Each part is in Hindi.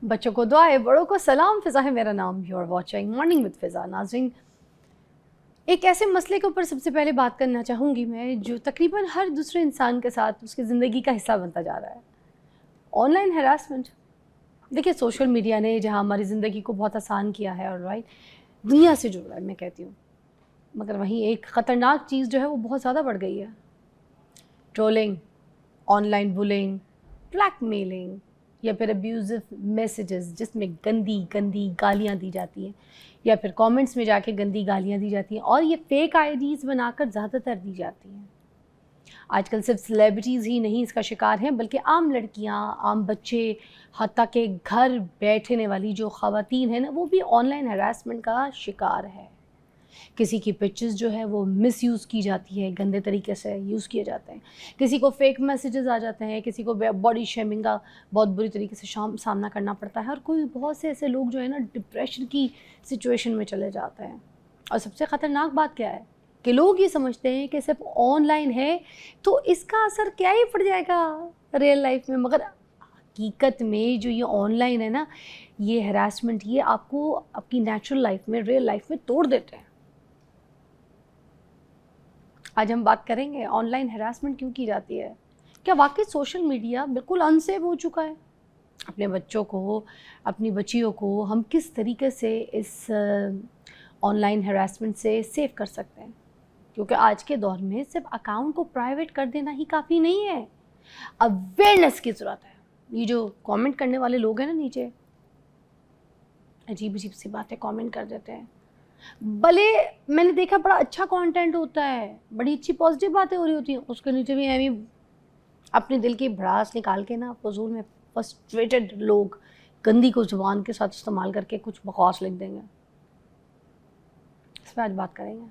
बच्चों को दुआ है, बड़ों को सलाम। फ़िज़ा है मेरा नाम। You are watching morning with Fiza. नाज़रीन, एक ऐसे मसले के ऊपर सबसे पहले बात करना चाहूँगी मैं, जो तकरीबन हर दूसरे इंसान के साथ उसकी ज़िंदगी का हिस्सा बनता जा रहा है। Online harassment. देखिए, सोशल मीडिया ने जहाँ हमारी ज़िंदगी को बहुत आसान किया है और राइट, दुनिया से जुड़ा है मैं कहती हूँ, मगर वहीं एक ख़तरनाक चीज़ जो है वो बहुत ज़्यादा बढ़ गई है। ट्रोलिंग, ऑनलाइन बुलिंग, ब्लैकमेलिंग या फिर अब्यूज़िव मैसेजेस जिसमें गंदी गंदी गालियाँ दी जाती हैं या फिर कमेंट्स में जाके गंदी गालियाँ दी जाती हैं और ये फेक आईडीज़ बनाकर ज़्यादातर दी जाती हैं। आजकल सिर्फ सेलिब्रिटीज़ ही नहीं इसका शिकार हैं, बल्कि आम लड़कियाँ, आम बच्चे, हत्ता के घर बैठने वाली जो ख़वातीन हैं ना, वो भी ऑनलाइन हैरासमेंट का शिकार है। किसी की पिक्चर्स जो है वो मिसयूज़ की जाती है, गंदे तरीके से यूज़ किए जाते हैं। किसी को फेक मैसेजेस आ जाते हैं, किसी को बॉडी शेमिंग का बहुत बुरी तरीके से सामना करना पड़ता है और कोई बहुत से ऐसे लोग जो है ना डिप्रेशन की सिचुएशन में चले जाते हैं। और सबसे ख़तरनाक बात क्या है कि लोग ये समझते हैं कि सिर्फ ऑनलाइन है तो इसका असर क्या ही पड़ जाएगा रियल लाइफ में, मगर हकीकत में जो ये ऑनलाइन है ना, ये हैरासमेंट ये आपको आपकी नेचुरल लाइफ में, रियल लाइफ में तोड़ देते हैं। आज हम बात करेंगे ऑनलाइन हैरासमेंट क्यों की जाती है। क्या वाकई सोशल मीडिया बिल्कुल अनसेफ हो चुका है? अपने बच्चों को, अपनी बच्चियों को हम किस तरीके से इस ऑनलाइन हैरासमेंट से सेव कर सकते हैं? क्योंकि आज के दौर में सिर्फ अकाउंट को प्राइवेट कर देना ही काफ़ी नहीं है, अवेयरनेस की ज़रूरत है। ये जो कमेंट करने वाले लोग हैं ना नीचे, अजीब अजीब सी बातें कमेंट कर देते हैं, भले मैंने देखा बड़ा अच्छा कंटेंट होता है, बड़ी अच्छी पॉजिटिव बातें हो रही होती हैं, उसके नीचे भी एवी अपने दिल की भड़ास निकाल के ना फजूल में फ्रस्ट्रेटेड लोग गंदी को ज़ुबान के साथ इस्तेमाल करके कुछ बकवास लिख देंगे। इस पर आज बात करेंगे।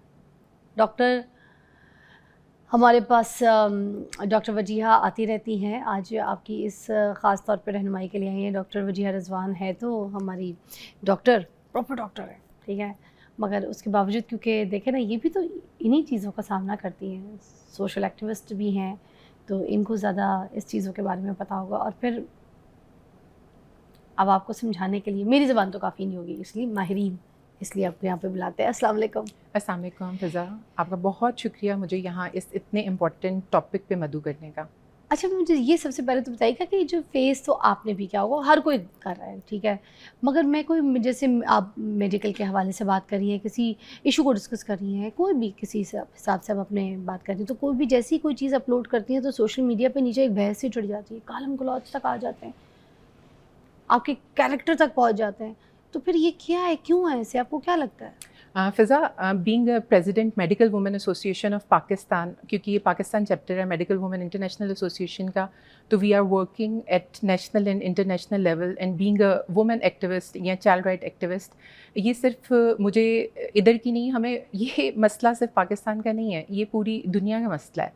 डॉक्टर हमारे पास डॉक्टर वजीहा आती रहती हैं। आज आपकी इस ख़ास तौर पे रहनुमाई के लिए आई हैं। डॉक्टर वजीहा रिजवान है तो हमारी डॉक्टर, प्रॉपर डॉक्टर है, ठीक है, मगर उसके बावजूद क्योंकि देखें ना, ये भी तो इन्हीं चीज़ों का सामना करती हैं, सोशल एक्टिविस्ट भी हैं, तो इनको ज़्यादा इस चीज़ों के बारे में पता होगा। और फिर अब आपको समझाने के लिए मेरी ज़बान तो काफ़ी नहीं होगी, इसलिए माहिरीन, इसलिए आपको यहाँ पे बुलाते हैं। अस्सलाम वालेकुम। अस्सलाम वालेकुम फ़िज़ा, आपका बहुत शुक्रिया मुझे यहाँ इस इतने इम्पोर्टेंट टॉपिक पे मदऊ करने का। अच्छा, मुझे ये सबसे पहले तो बताइएगा कि जो फेस तो आपने भी किया होगा, हर कोई कर रहा है, ठीक है, मगर मैं कोई, जैसे आप मेडिकल के हवाले से बात कर रही हैं, किसी इशू को डिस्कस कर रही हैं, कोई भी किसी हिसाब से आप अपने बात कर रही हैं, तो कोई भी जैसी कोई चीज़ अपलोड करती हैं तो सोशल मीडिया पे नीचे एक बहस सी जुड़ जाती है, गालम गलौज तक आ जाते हैं, आपके कैरेक्टर तक पहुँच जाते हैं। तो फिर ये क्या है, क्यों है ऐसे, आपको क्या लगता है? Fiza, being a president medical women association of Pakistan, क्योंकि ये पाकिस्तान चैप्टर है मेडिकल वुमेन इंटरनेशनल एसोसिएशन का, तो we are working at national and international level. And being a women activist या चाइल्ड राइट एक्टिविस्ट, ये सिर्फ मुझे इधर की नहीं, हमें ये मसला सिर्फ पाकिस्तान का नहीं है, ये पूरी दुनिया का मसला है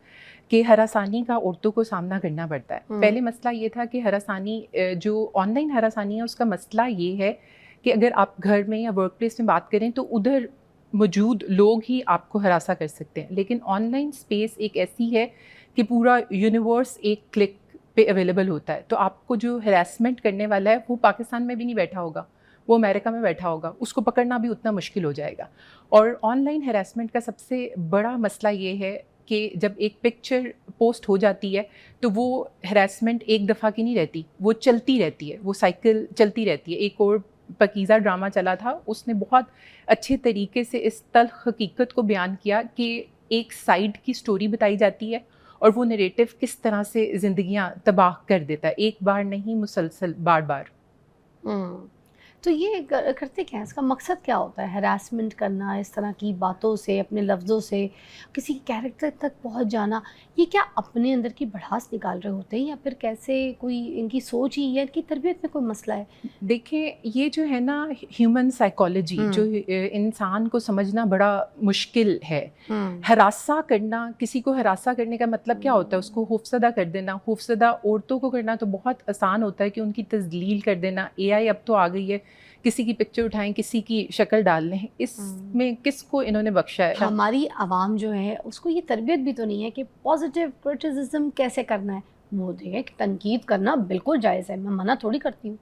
कि हरासानी का औरतों को सामना करना पड़ता है। पहले मसला ये था कि हरासानी, जो ऑनलाइन हरासानी है, उसका मसला ये है कि अगर आप घर में या वर्क प्लेस में बात करें तो उधर मौजूद लोग ही आपको हरासा कर सकते हैं, लेकिन ऑनलाइन स्पेस एक ऐसी है कि पूरा यूनिवर्स एक क्लिक पे अवेलेबल होता है। तो आपको जो हरासमेंट करने वाला है वो पाकिस्तान में भी नहीं बैठा होगा, वो अमेरिका में बैठा होगा, उसको पकड़ना भी उतना मुश्किल हो जाएगा। और ऑनलाइन हरासमेंट का सबसे बड़ा मसला ये है कि जब एक पिक्चर पोस्ट हो जाती है तो वो हरासमेंट एक दफ़ा की नहीं रहती, वो चलती रहती है, वो साइकिल चलती रहती है। एक और पकीज़ा ड्रामा चला था, उसने बहुत अच्छे तरीके से इस तल्ख़ हकीकत को बयान किया कि एक साइड की स्टोरी बताई जाती है और वो नरेटिव किस तरह से ज़िंदगियां तबाह कर देता है, एक बार नहीं, मुसलसल बार बार। तो ये करते क्या है, इसका मकसद क्या होता है? हैरासमेंट करना, इस तरह की बातों से, अपने लफ्ज़ों से किसी कैरेक्टर तक पहुंच जाना, ये क्या अपने अंदर की भड़ास निकाल रहे होते हैं या फिर कैसे, कोई इनकी सोच ही या इनकी तरबियत में कोई मसला है? देखिए, ये जो है ना ह्यूमन साइकोलॉजी, जो इंसान को समझना बड़ा मुश्किल है। हरासा करना, किसी को हरासा करने का मतलब क्या होता है? उसको खौफज़दा कर देना। खौफज़दा औरतों को करना तो बहुत आसान होता है कि उनकी तज़लील कर देना। एआई अब तो आ गई है, किसी की पिक्चर उठाएं, किसी की शक्ल डाल लें, इसमें किसको इन्होंने बख्शा है? हमारी आवाम जो है उसको ये तरबियत भी तो नहीं है कि पॉजिटिव क्रिटिसिज्म कैसे करना है, वो देखें कि तनकीद करना बिल्कुल जायज़ है, मैं मना थोड़ी करती हूँ।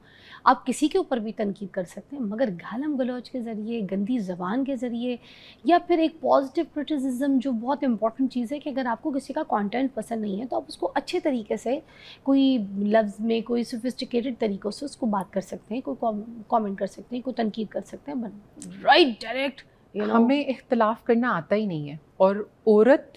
आप किसी के ऊपर भी तनकीद कर सकते हैं, मगर गालम गलौज के ज़रिए, गंदी ज़बान के ज़रिए, या फिर एक पॉजिटिव क्रिटिसिज्म, जो बहुत इंपॉर्टेंट चीज़ है कि अगर आपको किसी का कंटेंट पसंद नहीं है तो आप उसको अच्छे तरीके से, कोई लफ्ज़ में, कोई सोफिस्टिकेटेड तरीक़ों से उसको बात कर सकते हैं, कोई कमेंट कर सकते हैं, कोई तनकीद कर सकते हैं, बट राइट डायरेक्ट हमें इख्तलाफ करना आता ही नहीं है। और औरत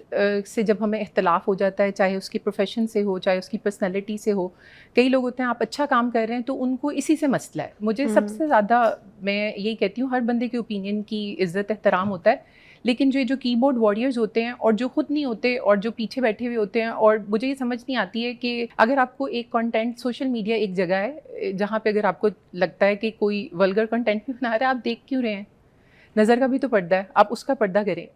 से जब हमें इख्तलाफ हो जाता है, चाहे उसकी प्रोफेशन से हो, चाहे उसकी पर्सनैलिटी से हो, कई लोग होते हैं आप अच्छा काम कर रहे हैं तो उनको इसी से मसला है। मुझे सबसे ज़्यादा, मैं यही कहती हूँ, हर बंदे के ओपिनियन की इज़्ज़त एहतराम होता है, लेकिन जो कीबोर्ड वॉरियर्स होते हैं और जो खुद नहीं होते और जो पीछे बैठे हुए होते हैं, और मुझे ये समझ नहीं आती है कि अगर आपको एक कंटेंट, सोशल मीडिया एक जगह है जहाँ पे अगर आपको लगता है कि कोई वल्गर कंटेंट भी बना रहा है, आप देख क्यों रहे हैं? नज़र का भी तो पर्दा है, आप उसका पर्दा करें।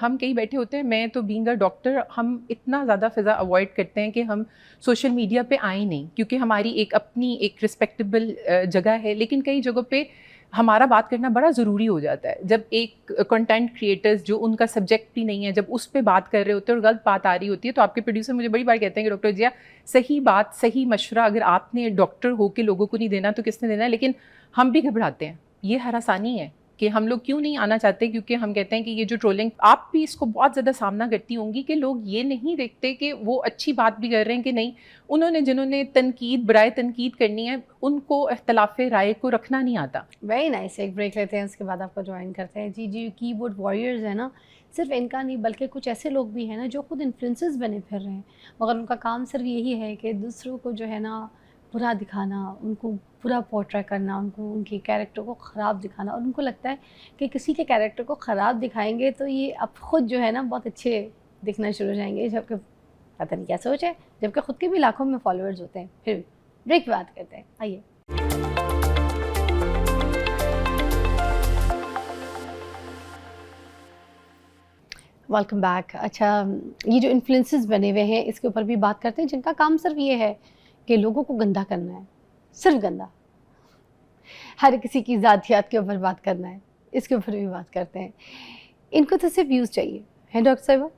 हम कहीं बैठे होते हैं, मैं तो बीइंग अ डॉक्टर, हम इतना ज़्यादा फ़िज़ा अवॉइड करते हैं कि हम सोशल मीडिया पे आए नहीं, क्योंकि हमारी एक अपनी एक रिस्पेक्टेबल जगह है। लेकिन कई जगहों पे हमारा बात करना बड़ा ज़रूरी हो जाता है। जब एक कंटेंट क्रिएटर्स जो उनका सब्जेक्ट भी नहीं है, जब उस पे बात कर रहे होते हैं और गलत बात आ रही होती है, तो आपके प्रोड्यूसर मुझे बड़ी बार कहते हैं कि डॉक्टर जिया, सही बात, सही मशवरा अगर आपने डॉक्टर हो के लोगों को नहीं देना तो किसने देना है? लेकिन हम भी घबराते हैं। ये हरासानी है कि हम लोग क्यों नहीं आना चाहते, क्योंकि हम कहते हैं कि ये जो ट्रोलिंग, आप भी इसको बहुत ज़्यादा सामना करती होंगी कि लोग ये नहीं देखते कि वो अच्छी बात भी कर रहे हैं कि नहीं। जिन्होंने तनकीद बराए तनकीद करनी है, उनको इख्तलाफ़े राय को रखना नहीं आता। Very nice. एक ब्रेक लेते हैं, उसके बाद आपको ज्वाइन करते हैं। जी, कीबोर्ड वॉरियर्स है ना, सिर्फ इनका नहीं बल्कि कुछ ऐसे लोग भी हैं ना जो खुद इन्फ्लुएंसर्स बने फिर रहे हैं, मगर उनका काम सिर्फ यही है कि दूसरों को जो है ना बुरा दिखाना, उनको बुरा पोर्ट्रे करना, उनको उनके कैरेक्टर को ख़राब दिखाना, और उनको लगता है कि किसी के कैरेक्टर को ख़राब दिखाएंगे तो ये अब खुद जो है ना बहुत अच्छे दिखना शुरू हो जाएंगे, जबकि पता नहीं क्या सोच है, जबकि खुद के भी लाखों में फॉलोअर्स होते हैं। फिर भी ब्रेक बात करते हैं, आइए। Welcome back. अच्छा, ये जो इन्फ्लुएंसर्स बने हुए हैं इसके ऊपर भी बात करते हैं, जिनका काम सिर्फ ये है कि लोगों को गंदा करना है, सिर्फ गंदा, हर किसी की ज़ातियात के ऊपर बात करना है, इसके ऊपर भी बात करते हैं। इनको तो सिर्फ व्यूज़ चाहिए, है डॉक्टर साहिबा?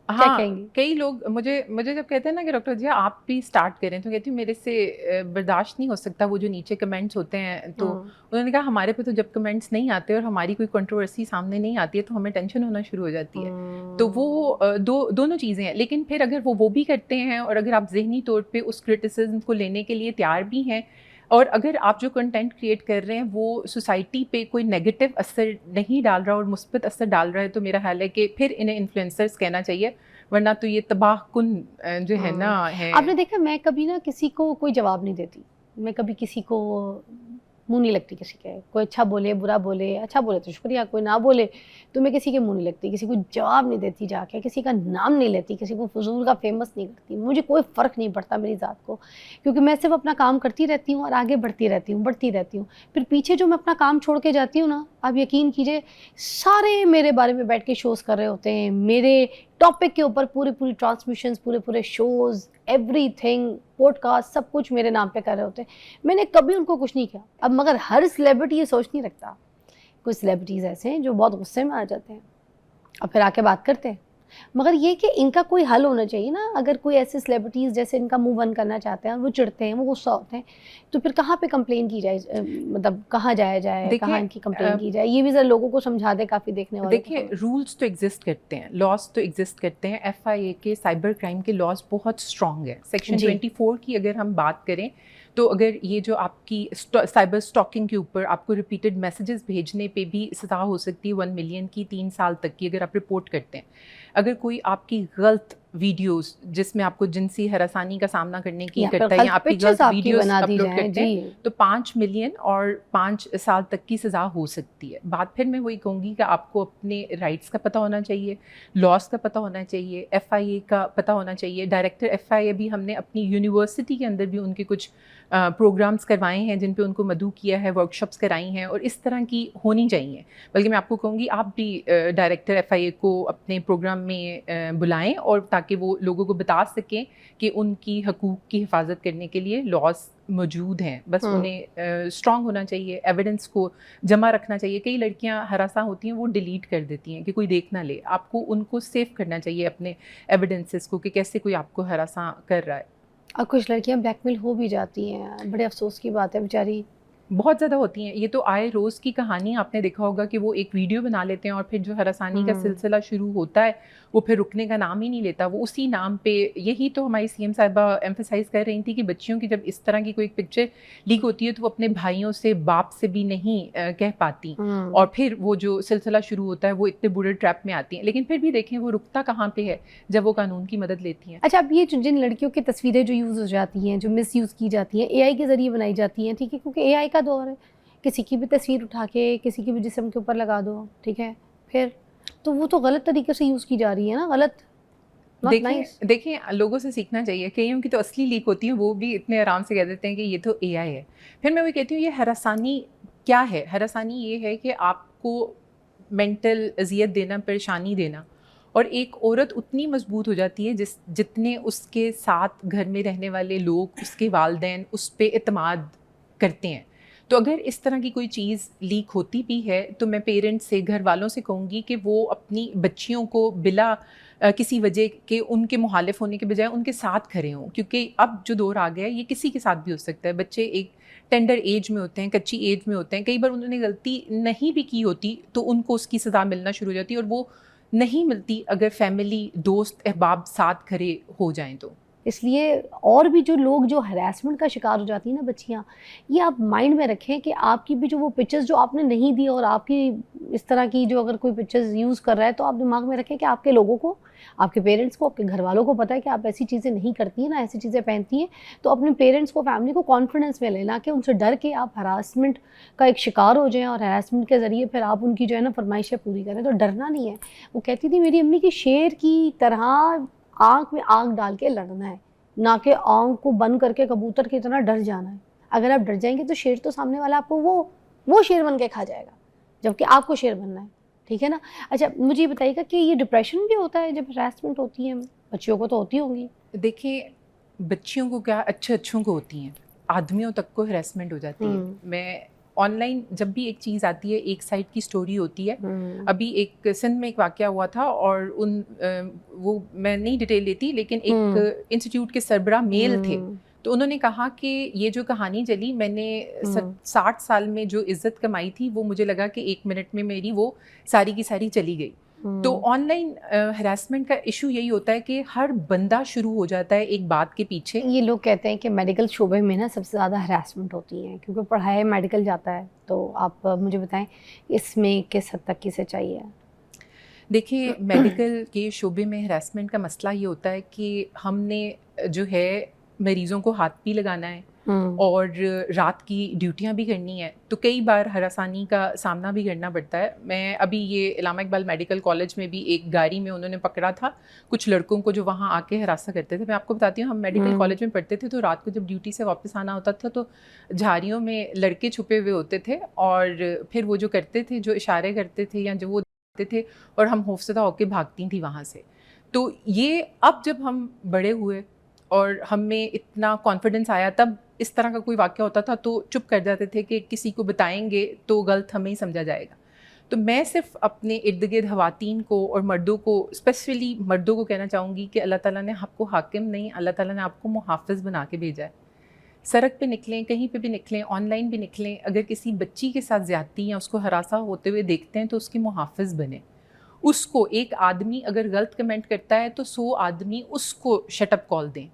क्या हाँ, कहेंगी? कई लोग मुझे जब कहते हैं ना कि डॉक्टर जी आप भी स्टार्ट करें, तो कहती हूँ मेरे से बर्दाश्त नहीं हो सकता वो जो नीचे कमेंट्स होते हैं। तो उन्होंने कहा हमारे पे तो जब कमेंट्स नहीं आते और हमारी कोई कंट्रोवर्सी सामने नहीं आती है तो हमें टेंशन होना शुरू हो जाती है। तो वो दोनों चीज़ें हैं। लेकिन फिर अगर वो भी करते हैं और अगर आप ज़हनी तौर पे उस क्रिटिसिज्म को लेने के लिए तैयार भी हैं, और अगर आप जो कंटेंट क्रिएट कर रहे हैं वो सोसाइटी पे कोई नेगेटिव असर नहीं डाल रहा और मुस्बत असर डाल रहा है, तो मेरा ख्याल है कि फिर इन्हें इन्फ्लुएंसर्स कहना चाहिए, वरना तो ये तबाहकुन जो है ना है। आपने देखा, मैं कभी ना किसी को कोई जवाब नहीं देती, मैं कभी किसी को मुँह नहीं लगती किसी के, कोई अच्छा बोले बुरा बोले, अच्छा बोले तो शुक्रिया, कोई ना बोले तो मैं किसी के मुँह नहीं लगती, किसी को जवाब नहीं देती जाके, किसी का नाम नहीं लेती, किसी को फजूल का फेमस नहीं करती। मुझे कोई फ़र्क नहीं पड़ता मेरी ज़ात को, क्योंकि मैं सिर्फ अपना काम करती रहती हूँ और आगे बढ़ती रहती हूँ। फिर पीछे जो मैं अपना काम छोड़ के जाती हूँ ना, आप यकीन कीजिए सारे मेरे बारे में बैठ के शोज़ कर रहे होते हैं, मेरे टॉपिक के ऊपर पूरी ट्रांसमिशंस, पूरे शोज़, एवरीथिंग, पॉडकास्ट, सब कुछ मेरे नाम पे कर रहे होते हैं। मैंने कभी उनको कुछ नहीं किया। अब मगर हर सेलिब्रिटी ये सोच नहीं रखता, कुछ सेलिब्रिटीज़ ऐसे हैं जो बहुत गुस्से में आ जाते हैं और फिर आके बात करते हैं, मगर ये कि इनका कोई हल होना चाहिए ना। अगर कोई ऐसे सेलिब्रिटीज़ जैसे इनका मुंह बंद करना चाहते हैं और वो चिढ़ते हैं, वो गुस्सा होते हैं, तो फिर कहाँ पे कंप्लेन की जाए, मतलब कहाँ जाया जाए, कहाँ इनकी कंप्लेन की जाए, ये भी ज़रा लोगों को समझा दे काफ़ी देखने वालों को। देखिए, रूल्स तो एग्जिस्ट करते हैं, लॉज तो एग्जिस्ट करते हैं। FIA के साइबर क्राइम के लॉज बहुत स्ट्रॉन्ग है। सेक्शन 24 की अगर हम बात करें तो अगर ये जो आपकी साइबर स्टॉकिंग के ऊपर आपको रिपीटेड मैसेजेस भेजने पे भी सज़ा हो सकती है 1 मिलियन की 3 साल तक की, अगर आप रिपोर्ट करते हैं। अगर कोई आपकी गलत वीडियोस जिसमें आपको जिनसी हरासानी का सामना करने की करता है या आपकी गलत वीडियोस अपलोड करते हैं, तो 5 मिलियन और 5 साल तक की सज़ा हो सकती है। बात फिर मैं वही कहूँगी कि आपको अपने राइट्स का पता होना चाहिए, लॉस का पता होना चाहिए, FIA का पता होना चाहिए। डायरेक्टर FIA भी हमने अपनी यूनिवर्सिटी के अंदर भी उनके कुछ प्रोग्राम्स करवाए हैं जिन पे उनको मदऊ किया है, वर्कशॉप्स कराई हैं, और इस तरह की होनी चाहिए। बल्कि मैं आपको कहूँगी आप भी डायरेक्टर FIA को अपने प्रोग्राम में बुलाएं, और ताकि वो लोगों को बता सकें कि उनकी हकूक़ की हिफाजत करने के लिए लॉज मौजूद हैं। बस उन्हें स्ट्रॉन्ग होना चाहिए, एविडेंस को जमा रखना चाहिए। कई लड़कियां हरासा होती हैं, वो डिलीट कर देती हैं कि कोई देख ना ले। आपको उनको सेव करना चाहिए अपने एविडेंसेस को कि कैसे कोई आपको हरासा कर रहा है। और कुछ लड़कियां ब्लैकमेल हो भी जाती हैं, बड़े अफसोस की बात है बेचारी। बहुत ज़्यादा होती हैं। ये तो आए रोज़ की कहानी आपने देखा होगा कि वो एक वीडियो बना लेते हैं और फिर जो हरासानी का सिलसिला शुरू होता है वो फिर रुकने का नाम ही नहीं लेता। वो उसी नाम पे, यही तो हमारी सीएम साहिबा एम्फेसाइज़ कर रही थी कि बच्चियों की जब इस तरह की कोई पिक्चर लीक होती है तो वो अपने भाइयों से, बाप से भी नहीं कह पाती और फिर वो जो सिलसिला शुरू होता है वो इतने बुरे ट्रैप में आती हैं। लेकिन फिर भी देखें वो रुकता कहाँ पे है जब वो कानून की मदद लेती हैं। अच्छा, अब ये जिन लड़कियों की तस्वीरें जो यूज़ हो जाती हैं, जो मिसयूज़ की जाती हैं, एआई के ज़रिए बनाई जाती हैं, ठीक है, क्योंकि एआई का दौर है, किसी की भी तस्वीर उठा के किसी की भी जिस्म के ऊपर लगा दो, ठीक है, फिर तो वो तो गलत तरीके से यूज़ की जा रही है ना, गलत। देखें लोगों से सीखना चाहिए। कईयों की तो असली लीक होती है, वो भी इतने आराम से कह देते हैं कि ये तो एआई है। फिर मैं वही कहती हूँ, ये हरासानी क्या है? हरासानी ये है कि आपको मेंटल अजियत देना, परेशानी देना। और एक औरत उतनी मजबूत हो जाती है जितने उसके साथ घर में रहने वाले लोग, उसके वालिदैन उस पर एतमाद करते हैं। तो अगर इस तरह की कोई चीज़ लीक होती भी है तो मैं पेरेंट्स से, घर वालों से कहूँगी कि वो अपनी बच्चियों को बिला किसी वजह के उनके मुखालिफ होने के बजाय उनके साथ खड़े हों, क्योंकि अब जो दौर आ गया है ये किसी के साथ भी हो सकता है। बच्चे एक टेंडर एज में होते हैं, कच्ची एज में होते हैं, कई बार उन्होंने गलती नहीं भी की होती तो उनको उसकी सज़ा मिलना शुरू हो जाती है और वो नहीं मिलती अगर फैमिली, दोस्त, अहबाब साथ खड़े हो जाएं तो। इसलिए और भी जो लोग जो हरासमेंट का शिकार हो जाती हैं ना बच्चियाँ, ये आप माइंड में रखें कि आपकी भी जो वो पिक्चर्स जो आपने नहीं दी और आपकी इस तरह की जो अगर कोई पिक्चर्स यूज़ कर रहा है तो आप दिमाग में रखें कि आपके लोगों को, आपके पेरेंट्स को, आपके घर वालों को पता है कि आप ऐसी चीज़ें नहीं करती हैं ना, ऐसी चीज़ें पहनती हैं। तो अपने पेरेंट्स को, फैमिली को कॉन्फिडेंस में लें, ना कि उनसे डर के आप हरासमेंट का एक शिकार हो जाएँ और हरासमेंट के ज़रिए फिर आप उनकी जो है ना फरमाइशें पूरी करें। तो डरना नहीं है। वो कहती थी मेरी अम्मी कि शेर की तरह आँख में आँख डाल के लड़ना है, ना कि आँख को बंद करके कबूतर की तरह डर जाना है। अगर आप डर जाएंगे तो शेर तो सामने वाला आपको वो शेर बन के खा जाएगा, जबकि आपको शेर बनना है, ठीक है ना। अच्छा, मुझे ये बताइएगा कि ये डिप्रेशन भी होता है जब हरासमेंट होती है? बच्चियों को तो होती होंगी। देखिए, बच्चियों को क्या, अच्छों को होती हैं, आदमियों तक को हरासमेंट हो जाती है। मैं ऑनलाइन जब भी एक चीज़ आती है, एक साइड की स्टोरी होती है। अभी एक सिंध में एक वाक़या हुआ था और वो मैं नहीं डिटेल लेती, लेकिन एक इंस्टीट्यूट के सरबराह मेल थे, तो उन्होंने कहा कि ये जो कहानी चली, मैंने 60 साल में जो इज़्ज़त कमाई थी वो मुझे लगा कि 1 मिनट में मेरी वो सारी की सारी चली गई। तो ऑनलाइन हरासमेंट का इशू यही होता है कि हर बंदा शुरू हो जाता है एक बात के पीछे। ये लोग कहते हैं कि मेडिकल शोबे में ना सबसे ज़्यादा हरासमेंट होती है, क्योंकि पढ़ाया मेडिकल जाता है। तो आप मुझे बताएं इसमें किस हद तक की सच्चाई है? देखिए, मेडिकल के शोबे में हरासमेंट का मसला ये होता है कि हमने जो है मरीज़ों को हाथ भी लगाना है और रात की ड्यूटियां भी करनी है, तो कई बार हरासानी का सामना भी करना पड़ता है। मैं अभी ये इलामा इकबाल मेडिकल कॉलेज में भी एक गाड़ी में उन्होंने पकड़ा था कुछ लड़कों को जो वहाँ आके हरासा करते थे। मैं आपको बताती हूँ, हम मेडिकल कॉलेज में पढ़ते थे तो रात को जब ड्यूटी से वापस आना होता था तो झाड़ियों में लड़के छुपे हुए होते थे और फिर वो जो करते थे, जो इशारे करते थे या जो वो थे, और हम खौफजदा होकर भागती थी वहाँ से। तो ये अब जब हम बड़े हुए और हमें इतना कॉन्फिडेंस आया, तब इस तरह का कोई वाक़या होता था तो चुप कर जाते थे कि किसी को बताएंगे तो गलत हमें ही समझा जाएगा। तो मैं सिर्फ अपने इर्द गिर्द ख़वातीन को और मर्दों को, स्पेशली मर्दों को कहना चाहूँगी कि अल्लाह ताला ने आपको हाकिम नहीं, अल्लाह ताला ने आपको मुहाफ़िज़ बना के भेजा है। सड़क पे निकलें, कहीं पे भी निकलें, ऑनलाइन भी निकलें, अगर किसी बच्ची के साथ ज़्यादती या उसको हरासा होते हुए देखते हैं तो उसके मुहाफ़िज़ बने। उसको, एक आदमी अगर गलत कमेंट करता है तो 100 आदमी उसको शटअप कॉल दें,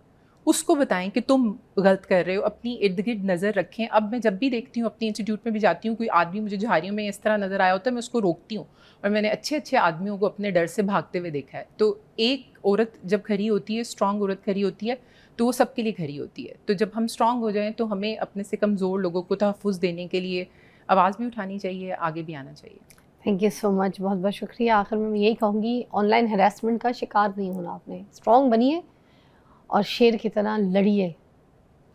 उसको बताएं कि तुम गलत कर रहे हो। अपनी इर्द गिर्द नज़र रखें। अब मैं जब भी देखती हूँ, अपनी इंस्टीट्यूट में भी जाती हूँ, कोई आदमी मुझे झाड़ियों में इस तरह नज़र आया होता है, मैं उसको रोकती हूँ। और मैंने अच्छे अच्छे आदमियों को अपने डर से भागते हुए देखा है। तो एक औरत जब खड़ी होती है, स्ट्रॉन्ग औरत खड़ी होती है, तो वो सबके लिए खड़ी होती है। तो जब हम स्ट्रॉन्ग हो जाएँ तो हमें अपने से कमज़ोर लोगों को तहफ़्फ़ुज़ देने के लिए आवाज़ भी उठानी चाहिए, आगे भी आना चाहिए। थैंक यू सो मच, बहुत बहुत शुक्रिया। आखिर में मैं यही कहूँगी, ऑनलाइन हरासमेंट का शिकार नहीं होना आपने, स्ट्रॉन्ग बनिए और शेर की तरह लड़िए,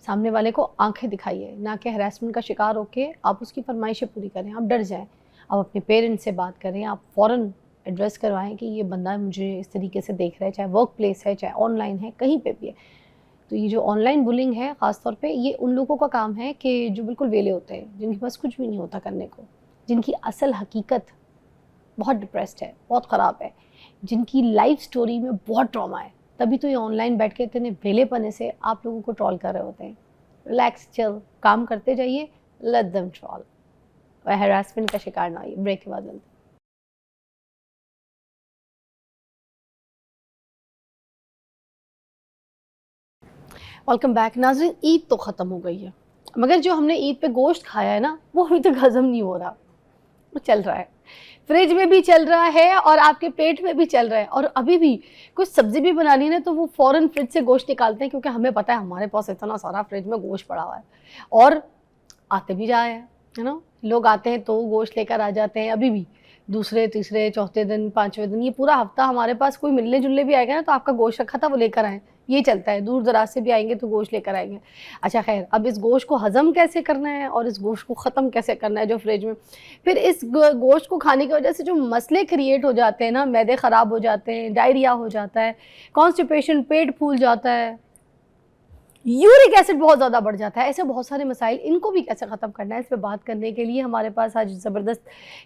सामने वाले को आंखें दिखाइए, ना कि हरासमेंट का शिकार होके आप उसकी फरमाइशें पूरी करें। आप डर जाएं, आप अपने पेरेंट्स से बात करें, आप फ़ौरन एड्रेस करवाएं कि ये बंदा मुझे इस तरीके से देख रहा है, चाहे वर्क प्लेस है, चाहे ऑनलाइन है, कहीं पे भी है। तो ये जो ऑनलाइन बुलिंग है ख़ास तौर पे, ये उन लोगों का काम है कि जो बिल्कुल वेले होते हैं, जिनके पास कुछ भी नहीं होता करने को, जिनकी असल हकीकत बहुत डिप्रेस्ड है, बहुत ख़राब है, जिनकी लाइफ स्टोरी में बहुत ट्रॉमा है, तभी तो ये ऑनलाइन बैठ के इतने वेलेपने से आप लोगों को ट्रॉल कर रहे होते हैं। रिलैक्स, चिल, काम करते जाइए, लेट देम ट्रॉल, और हैरासमेंट का शिकार ना होइए। ब्रेक के बाद मिलते हैं। वेलकम बैक नाज़रीन। ईद तो ख़त्म हो गई है, मगर जो हमने ईद पे गोश्त खाया है ना, वो अभी तक हज़म नहीं हो रहा, वो चल रहा है, फ्रिज में भी चल रहा है और आपके पेट में भी चल रहा है। और अभी भी कुछ सब्ज़ी भी बनानी है ना, तो वो फ़ौरन फ्रिज से गोश्त निकालते हैं, क्योंकि हमें पता है हमारे पास इतना सारा फ्रिज में गोश्त पड़ा हुआ है। और आते भी जा रहे हैं, है ना, लोग आते हैं तो गोश्त लेकर आ जाते हैं। अभी भी दूसरे, तीसरे, चौथे दिन, पाँचवें दिन, ये पूरा हफ्ता हमारे पास कोई मिलने जुलने भी आएगा ना, तो आपका गोश्त रखा था वो लेकर आए, ये चलता है। दूर दराज से भी आएंगे तो गोश्त लेकर आएंगे। अच्छा खैर, अब इस गोश्त को हज़म कैसे करना है और इस गोश्त को ख़त्म कैसे करना है जो फ्रिज में, फिर इस गोश्त को खाने की वजह से जो मसले क्रिएट हो जाते हैं ना, मैदे ख़राब हो जाते हैं, डायरिया हो जाता है, कॉन्स्टिपेशन, पेट फूल जाता है, यूरिक एसिड बहुत ज़्यादा बढ़ जाता है, ऐसे बहुत सारे मसाइल, इनको भी कैसे ख़त्म करना है, इस पे बात करने के लिए हमारे पास आज ज़बरदस्त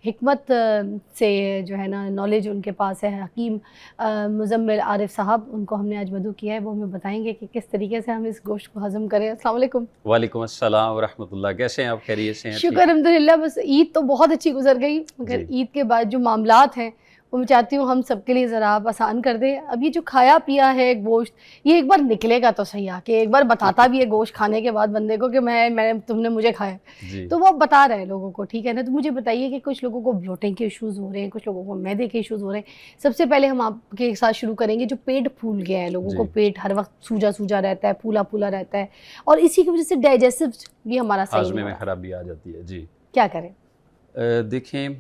हिकमत से जो है ना नॉलेज उनके पास है, हकीम मुज़म्मिल आरिफ साहब, उनको हमने आज मदऊ किया है। वो हमें बताएंगे कि किस तरीके से हम इस गोश्त को हज़म करें। अस्सलाम वालेकुम। वालेकुम अस्सलाम व रहमतुल्लाह। कैसे हैं आप? खैरियत से हैं? शुक्र अल्हम्दुलिल्लाह। बस ईद तो बहुत अच्छी गुजर गई, मगर ईद के बाद जो मामलात हैं वो मैं चाहती हूँ हम सबके लिए ज़रा आप आसान कर दें। अब ये जो खाया पिया है गोश्त, ये एक बार निकलेगा तो सही आके, एक बार बताता भी है गोश्त खाने के बाद बंदे को कि मैं तुमने मुझे खाया, तो वो अब बता रहे हैं लोगों को, ठीक है ना। तो मुझे बताइए कि कुछ लोगों को ब्लोटिंग के इश्यूज़ हो रहे हैं, कुछ लोगों को मैदे के इश्यूज़ हो रहे हैं। सबसे पहले हम आपके साथ शुरू करेंगे, जो पेट फूल गया है, लोगों को पेट हर वक्त सूजा सूजा रहता है, फूला फूला रहता है, और इसी की वजह से डाइजेस्टिव भी हमारा सही हाजमे में खराबी आ जाती है। जी, क्या करें? देखें,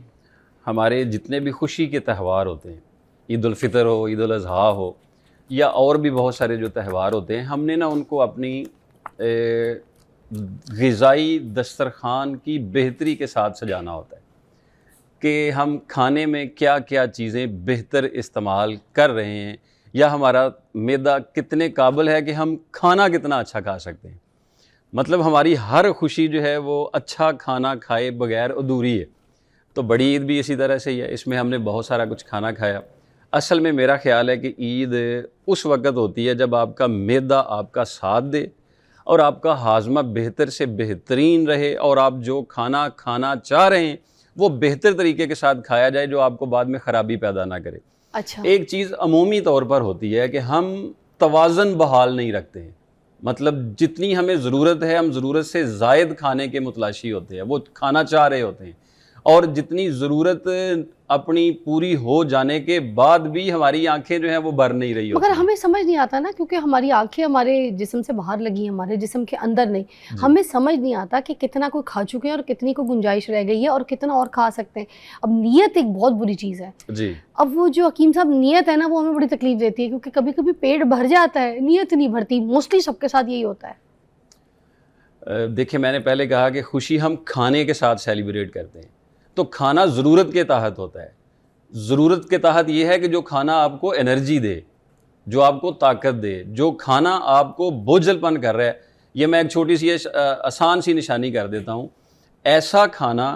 हमारे जितने भी खुशी के त्यौहार होते हैं, ईद उल फितर हो, ईद उल अज़हा हो, या और भी बहुत सारे जो त्यौहार होते हैं, हमने ना उनको अपनी ग़िज़ाई दस्तरख़ान की बेहतरी के साथ सजाना होता है कि हम खाने में क्या क्या चीज़ें बेहतर इस्तेमाल कर रहे हैं, या हमारा मैदा कितने काबिल है कि हम खाना कितना अच्छा खा सकते हैं। मतलब हमारी हर खुशी जो है वो अच्छा खाना खाए बगैर अधूरी है। तो बड़ी ईद भी इसी तरह से ही है, इसमें हमने बहुत सारा कुछ खाना खाया। असल में मेरा ख़्याल है कि ईद उस वक़्त होती है जब आपका मैदा आपका साथ दे और आपका हाजमा बेहतर से बेहतरीन रहे, और आप जो खाना खाना चाह रहे हैं वो बेहतर तरीके के साथ खाया जाए, जो आपको बाद में ख़राबी पैदा ना करे। अच्छा, एक चीज़ अमूमी तौर पर होती है कि हम तवाज़न बहाल नहीं रखते हैं। मतलब जितनी हमें ज़रूरत है, हम ज़रूरत से ज़ायद खाने के मुतलाशी होते हैं, वो खाना चाह रहे होते हैं, और जितनी ज़रूरत अपनी पूरी हो जाने के बाद भी हमारी आंखें जो हैं वो भर नहीं रही होती। मगर हमें समझ नहीं आता ना, क्योंकि हमारी आंखें हमारे जिस्म से बाहर लगी हैं, हमारे जिस्म के अंदर नहीं। हमें समझ नहीं आता कि कितना कोई खा चुके हैं और कितनी को गुंजाइश रह गई है और कितना और खा सकते हैं। अब नीयत एक बहुत बुरी चीज़ है जी। अब वो जो हकीम साहब नीयत है ना, वो हमें बड़ी तकलीफ देती है, क्योंकि कभी कभी पेट भर जाता है, नीयत नहीं भरती। मोस्टली सबके साथ यही होता है। देखिए, मैंने पहले कहा कि खुशी हम खाने के साथ सेलिब्रेट करते हैं, तो खाना ज़रूरत के तहत होता है। ज़रूरत के तहत ये है कि जो खाना आपको एनर्जी दे, जो आपको ताकत दे, जो खाना आपको बोझलपन कर रहा है। ये मैं एक छोटी सी आसान सी निशानी कर देता हूँ। ऐसा खाना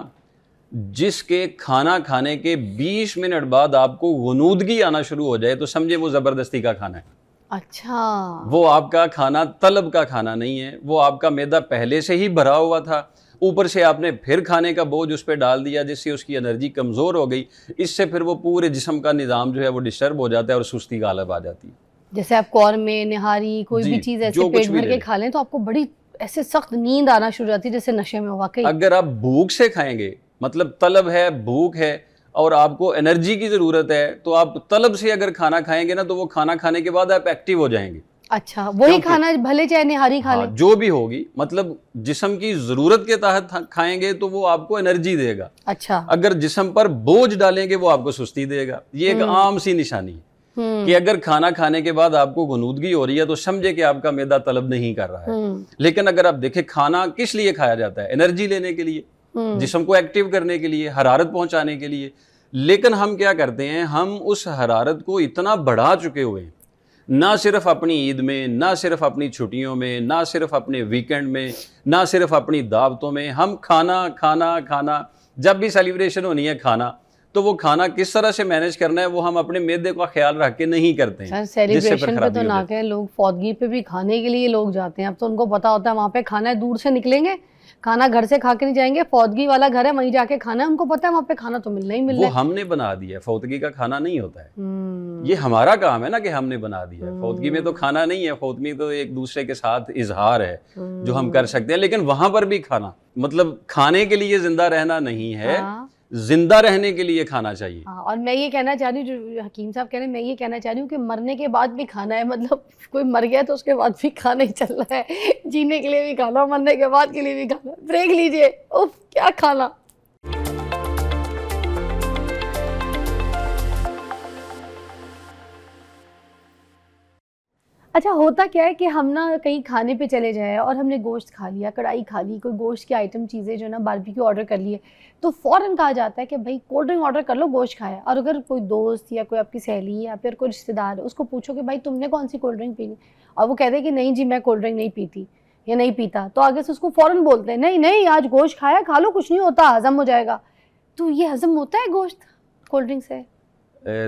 जिसके खाना खाने के 20 मिनट बाद आपको गुनूदगी आना शुरू हो जाए, तो समझे वो ज़बरदस्ती का खाना है। अच्छा, वो आपका खाना तलब का खाना नहीं है। वो आपका मैदा पहले से ही भरा हुआ था, ऊपर से आपने फिर खाने का बोझ उस पर डाल दिया, जिससे उसकी एनर्जी कमज़ोर हो गई। इससे फिर वो पूरे जिस्म का निज़ाम जो है वो डिस्टर्ब हो जाता है और सुस्ती गालिब आ जाती है। जैसे आप कौरमे, निहारी, कोई भी चीज़ ऐसे पेट भर के खा लें तो आपको बड़ी ऐसे सख्त नींद आना शुरू हो जाती है, जैसे नशे में। वाकई अगर आप भूख से खाएंगे, मतलब तलब है, भूख है और आपको एनर्जी की ज़रूरत है, तो आप तलब से अगर खाना खाएंगे ना, तो वो खाना खाने के बाद आप एक्टिव हो जाएंगे। अच्छा, वही खाना भले चाहे निहारी खा लें, जो भी होगी, मतलब जिस्म की ज़रूरत के तहत खाएंगे तो वो आपको एनर्जी देगा। अच्छा, अगर जिस्म पर बोझ डालेंगे वो आपको सुस्ती देगा। ये एक आम सी निशानी है कि अगर खाना खाने के बाद आपको गुनूदगी हो रही है तो समझे कि आपका मैदा तलब नहीं कर रहा है। लेकिन अगर आप देखें, खाना किस लिए खाया जाता है? एनर्जी लेने के लिए, जिस्म को एक्टिव करने के लिए, हरारत पहुंचाने के लिए। लेकिन हम क्या करते हैं, हम उस हरारत को इतना बढ़ा चुके हुए हैं, ना सिर्फ अपनी ईद में, ना सिर्फ अपनी छुट्टियों में, ना सिर्फ अपने वीकेंड में, ना सिर्फ अपनी दावतों में, हम खाना खाना खाना, जब भी सेलिब्रेशन होनी है खाना, तो वो खाना किस तरह से मैनेज करना है वो हम अपने मैदे का ख्याल रख के नहीं करते हैं। सेलिब्रेशन पे तो ना कहें, लोग फौतगी पे भी खाने के लिए लोग जाते हैं। अब तो उनको पता होता है वहाँ पे खाना है, दूर से निकलेंगे, खाना घर से खा के नहीं जाएंगे, फौतगी वाला घर है वहीं जाके खाना है, उनको पता है वहाँ पे खाना तो मिलना ही मिलना है। वो हमने बना दिया है, फौतगी का खाना नहीं होता है। ये हमारा काम है ना कि हमने बना दिया है। फौतगी में तो खाना नहीं है, फौतगी तो एक दूसरे के साथ इजहार है जो हम कर सकते हैं, लेकिन वहां पर भी खाना, मतलब खाने के लिए जिंदा रहना नहीं है, जिंदा रहने के लिए खाना चाहिए। हाँ, और मैं ये कहना चाह रही हूँ, जो हकीम साहब कह रहे हैं, मैं ये कहना चाह रही हूँ कि मरने के बाद भी खाना है। मतलब कोई मर गया तो उसके बाद भी खाना ही चल रहा है, जीने के लिए भी खाना, मरने के बाद के लिए भी खाना। ब्रेक लीजिए, उफ क्या खाना। अच्छा, होता क्या है कि हम ना कहीं खाने पे चले जाए और हमने गोश्त खा लिया, कढ़ाई खा ली, कोई गोश्त की आइटम चीज़ें जो ना बारबेक्यू ऑर्डर कर लिए, तो फ़ौरन कहा जाता है कि भाई कोल्ड ड्रिंक ऑर्डर कर लो, गोश्त खाया। और अगर कोई दोस्त या कोई आपकी सहेली या फिर कोई रिश्तेदार है, उसको पूछो कि भाई तुमने कौन सी कोल्ड ड्रिंक पीनी, और वो कहते हैं कि नहीं जी मैं कोल्ड ड्रिंक नहीं पीती या नहीं पीता, तो आगे से उसको फ़ौरन बोलते हैं नहीं नहीं आज गोश्त खाया, खा लो, कुछ नहीं होता, हज़म हो जाएगा। तो ये हज़म होता है गोश्त कोल्ड ड्रिंक से?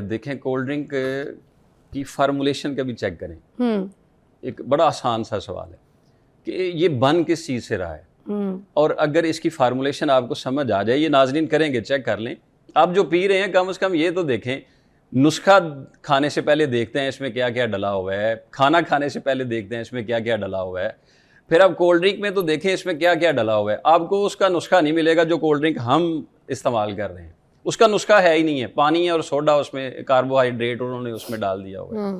देखें, कोल्ड ड्रिंक की फार्मूलेशन कभी चेक करें। एक बड़ा आसान सा सवाल है कि ये बन किस चीज़ से रहा है, और अगर इसकी फार्मूलेशन आपको समझ आ जाए, ये नाजरीन करेंगे, चेक कर लें। आप जो पी रहे हैं कम से कम ये तो देखें, नुस्खा खाने से पहले देखते हैं इसमें क्या क्या डला हुआ है, खाना खाने से पहले देखते हैं इसमें क्या क्या डला हुआ है, फिर आप कोल्ड ड्रिंक में तो देखें इसमें क्या क्या डला हुआ है। आपको उसका नुस्खा नहीं मिलेगा जो कोल्ड ड्रिंक हम इस्तेमाल कर रहे हैं, उसका नुस्खा है ही नहीं है, पानी है और सोडा, उसमें कार्बोहाइड्रेट उन्होंने उसमें डाल दिया हुआ है।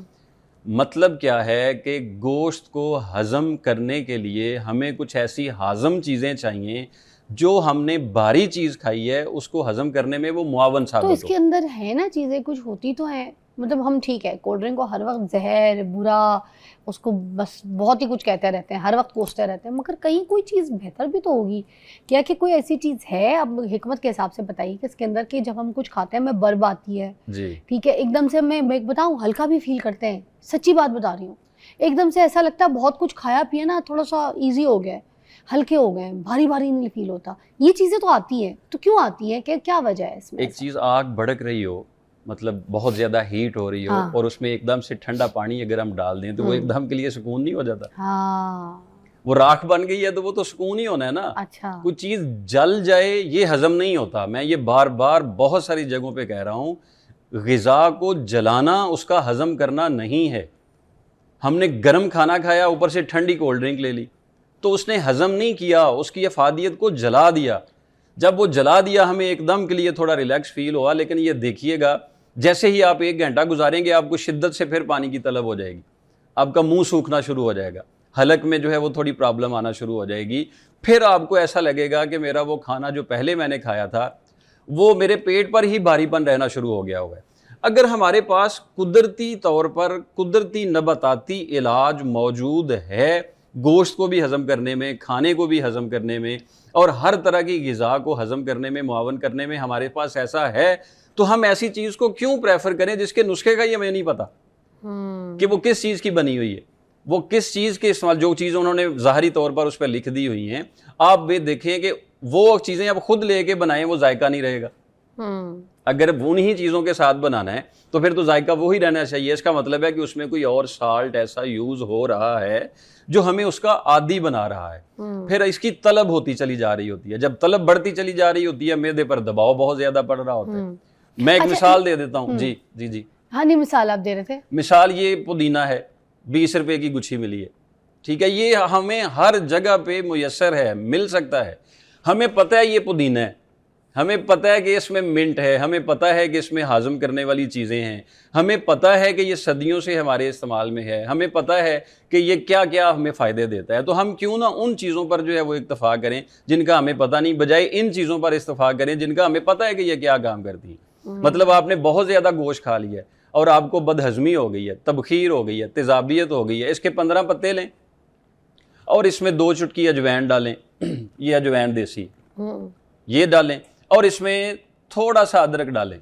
मतलब क्या है कि गोश्त को हज़म करने के लिए हमें कुछ ऐसी हाज़म चीज़ें चाहिए जो हमने भारी चीज़ खाई है उसको हज़म करने में वो मुआवन साबित हो। तो इसके अंदर है ना चीज़ें कुछ होती तो हैं, मतलब हम ठीक है कोल्ड ड्रिंक को हर वक्त जहर बुरा, उसको बस बहुत ही कुछ कहते रहते हैं, हर वक्त कोसते रहते हैं, मगर कहीं कोई चीज़ बेहतर भी तो होगी क्या? कि कोई ऐसी चीज़ है, अब हिकमत के हिसाब से बताइए कि इसके अंदर कि जब हम कुछ खाते हैं हमें बर्ब आती है जी, ठीक है, एकदम से मैं बताऊँ हल्का भी फील करते हैं, सच्ची बात बता रही हूँ, एकदम से ऐसा लगता है बहुत कुछ खाया पिया ना, थोड़ा सा ईजी हो गया है, हल्के हो गए, भारी भारी नहीं फील होता। ये चीज़ें तो आती हैं, तो क्यों आती हैं, क्या वजह है इसमें? एक चीज़, आग भड़क रही हो, मतलब बहुत ज़्यादा हीट हो रही हो, हाँ। और उसमें एकदम से ठंडा पानी अगर हम डाल दें तो वो एकदम के लिए सुकून नहीं हो जाता। हाँ, वो राख बन गई है तो वो तो सुकून ही होना है ना। अच्छा, कुछ चीज़ जल जाए ये हज़म नहीं होता। मैं ये बार बार बहुत सारी जगहों पे कह रहा हूँ, ग़िज़ा को जलाना उसका हज़म करना नहीं है। हमने गर्म खाना खाया, ऊपर से ठंडी कोल्ड ड्रिंक ले ली, तो उसने हज़म नहीं किया, उसकी अफादियत को जला दिया। जब वो जला दिया हमें एकदम के लिए थोड़ा रिलैक्स फील हुआ, लेकिन ये देखिएगा जैसे ही आप 1 घंटा गुजारेंगे आपको शिद्दत से फिर पानी की तलब हो जाएगी, आपका मुंह सूखना शुरू हो जाएगा, हलक में जो है वो थोड़ी प्रॉब्लम आना शुरू हो जाएगी, फिर आपको ऐसा लगेगा कि मेरा वो खाना जो पहले मैंने खाया था वो मेरे पेट पर ही भारीपन रहना शुरू हो गया हुआ है। अगर हमारे पास कुदरती तौर पर कुदरती नबाताती इलाज मौजूद है गोश्त को भी हज़म करने में, खाने को भी हज़म करने में, और हर तरह की ग़िज़ा को हज़म करने में, मुआवन करने में हमारे पास ऐसा है, तो हम ऐसी चीज़ को क्यों प्रेफर करें जिसके नुस्खे का ये हमें नहीं पता कि वो किस चीज़ की बनी हुई है, वो किस चीज़ के इस्तेमाल, जो चीज़ उन्होंने ज़ाहरी तौर पर उस पर लिख दी हुई हैं, आप वे देखें कि वो चीज़ें आप खुद लेके बनाएं वो जायका नहीं रहेगा। अगर उन्हीं चीज़ों के साथ बनाना है तो फिर तो जायका वो ही रहना चाहिए। इसका मतलब है कि उसमें कोई और साल्ट ऐसा यूज़ हो रहा है जो हमें उसका आदी बना रहा है। फिर इसकी तलब होती चली जा रही होती है, जब तलब बढ़ती चली जा रही होती है मैदे पर दबाव बहुत ज़्यादा पड़ रहा होता है। मैं एक मिसाल दे देता हूँ। जी जी जी, हाँ नहीं, मिसाल आप दे रहे थे। मिसाल ये पुदीना है, 20 रुपए की गुच्छी मिली है, ठीक है, ये हमें हर जगह पे मुयस्सर है, मिल सकता है। हमें पता है ये पुदीना है, हमें पता है कि इसमें मिंट है, हमें पता है कि इसमें हाज़म करने वाली चीज़ें हैं, हमें पता है कि ये सदियों से हमारे इस्तेमाल में है, हमें पता है कि ये क्या क्या हमें फ़ायदे देता है। तो हम क्यों ना उन चीज़ों पर जो है वो इत्तफ़ा करें जिनका हमें पता नहीं, बजाय इन चीज़ों पर इत्तफ़ा करें जिनका हमें पता है कि ये क्या काम करती है। मतलब आपने बहुत ज़्यादा गोश्त खा लिया है और आपको बदहज़मी हो गई है, तबखीर हो गई है, तेज़ाबियत हो गई है, इसके 15 पत्ते लें और इसमें 2 चुटकी अजवैन डालें, ये अजवैन देसी, ये डालें, और इसमें थोड़ा सा अदरक डालें,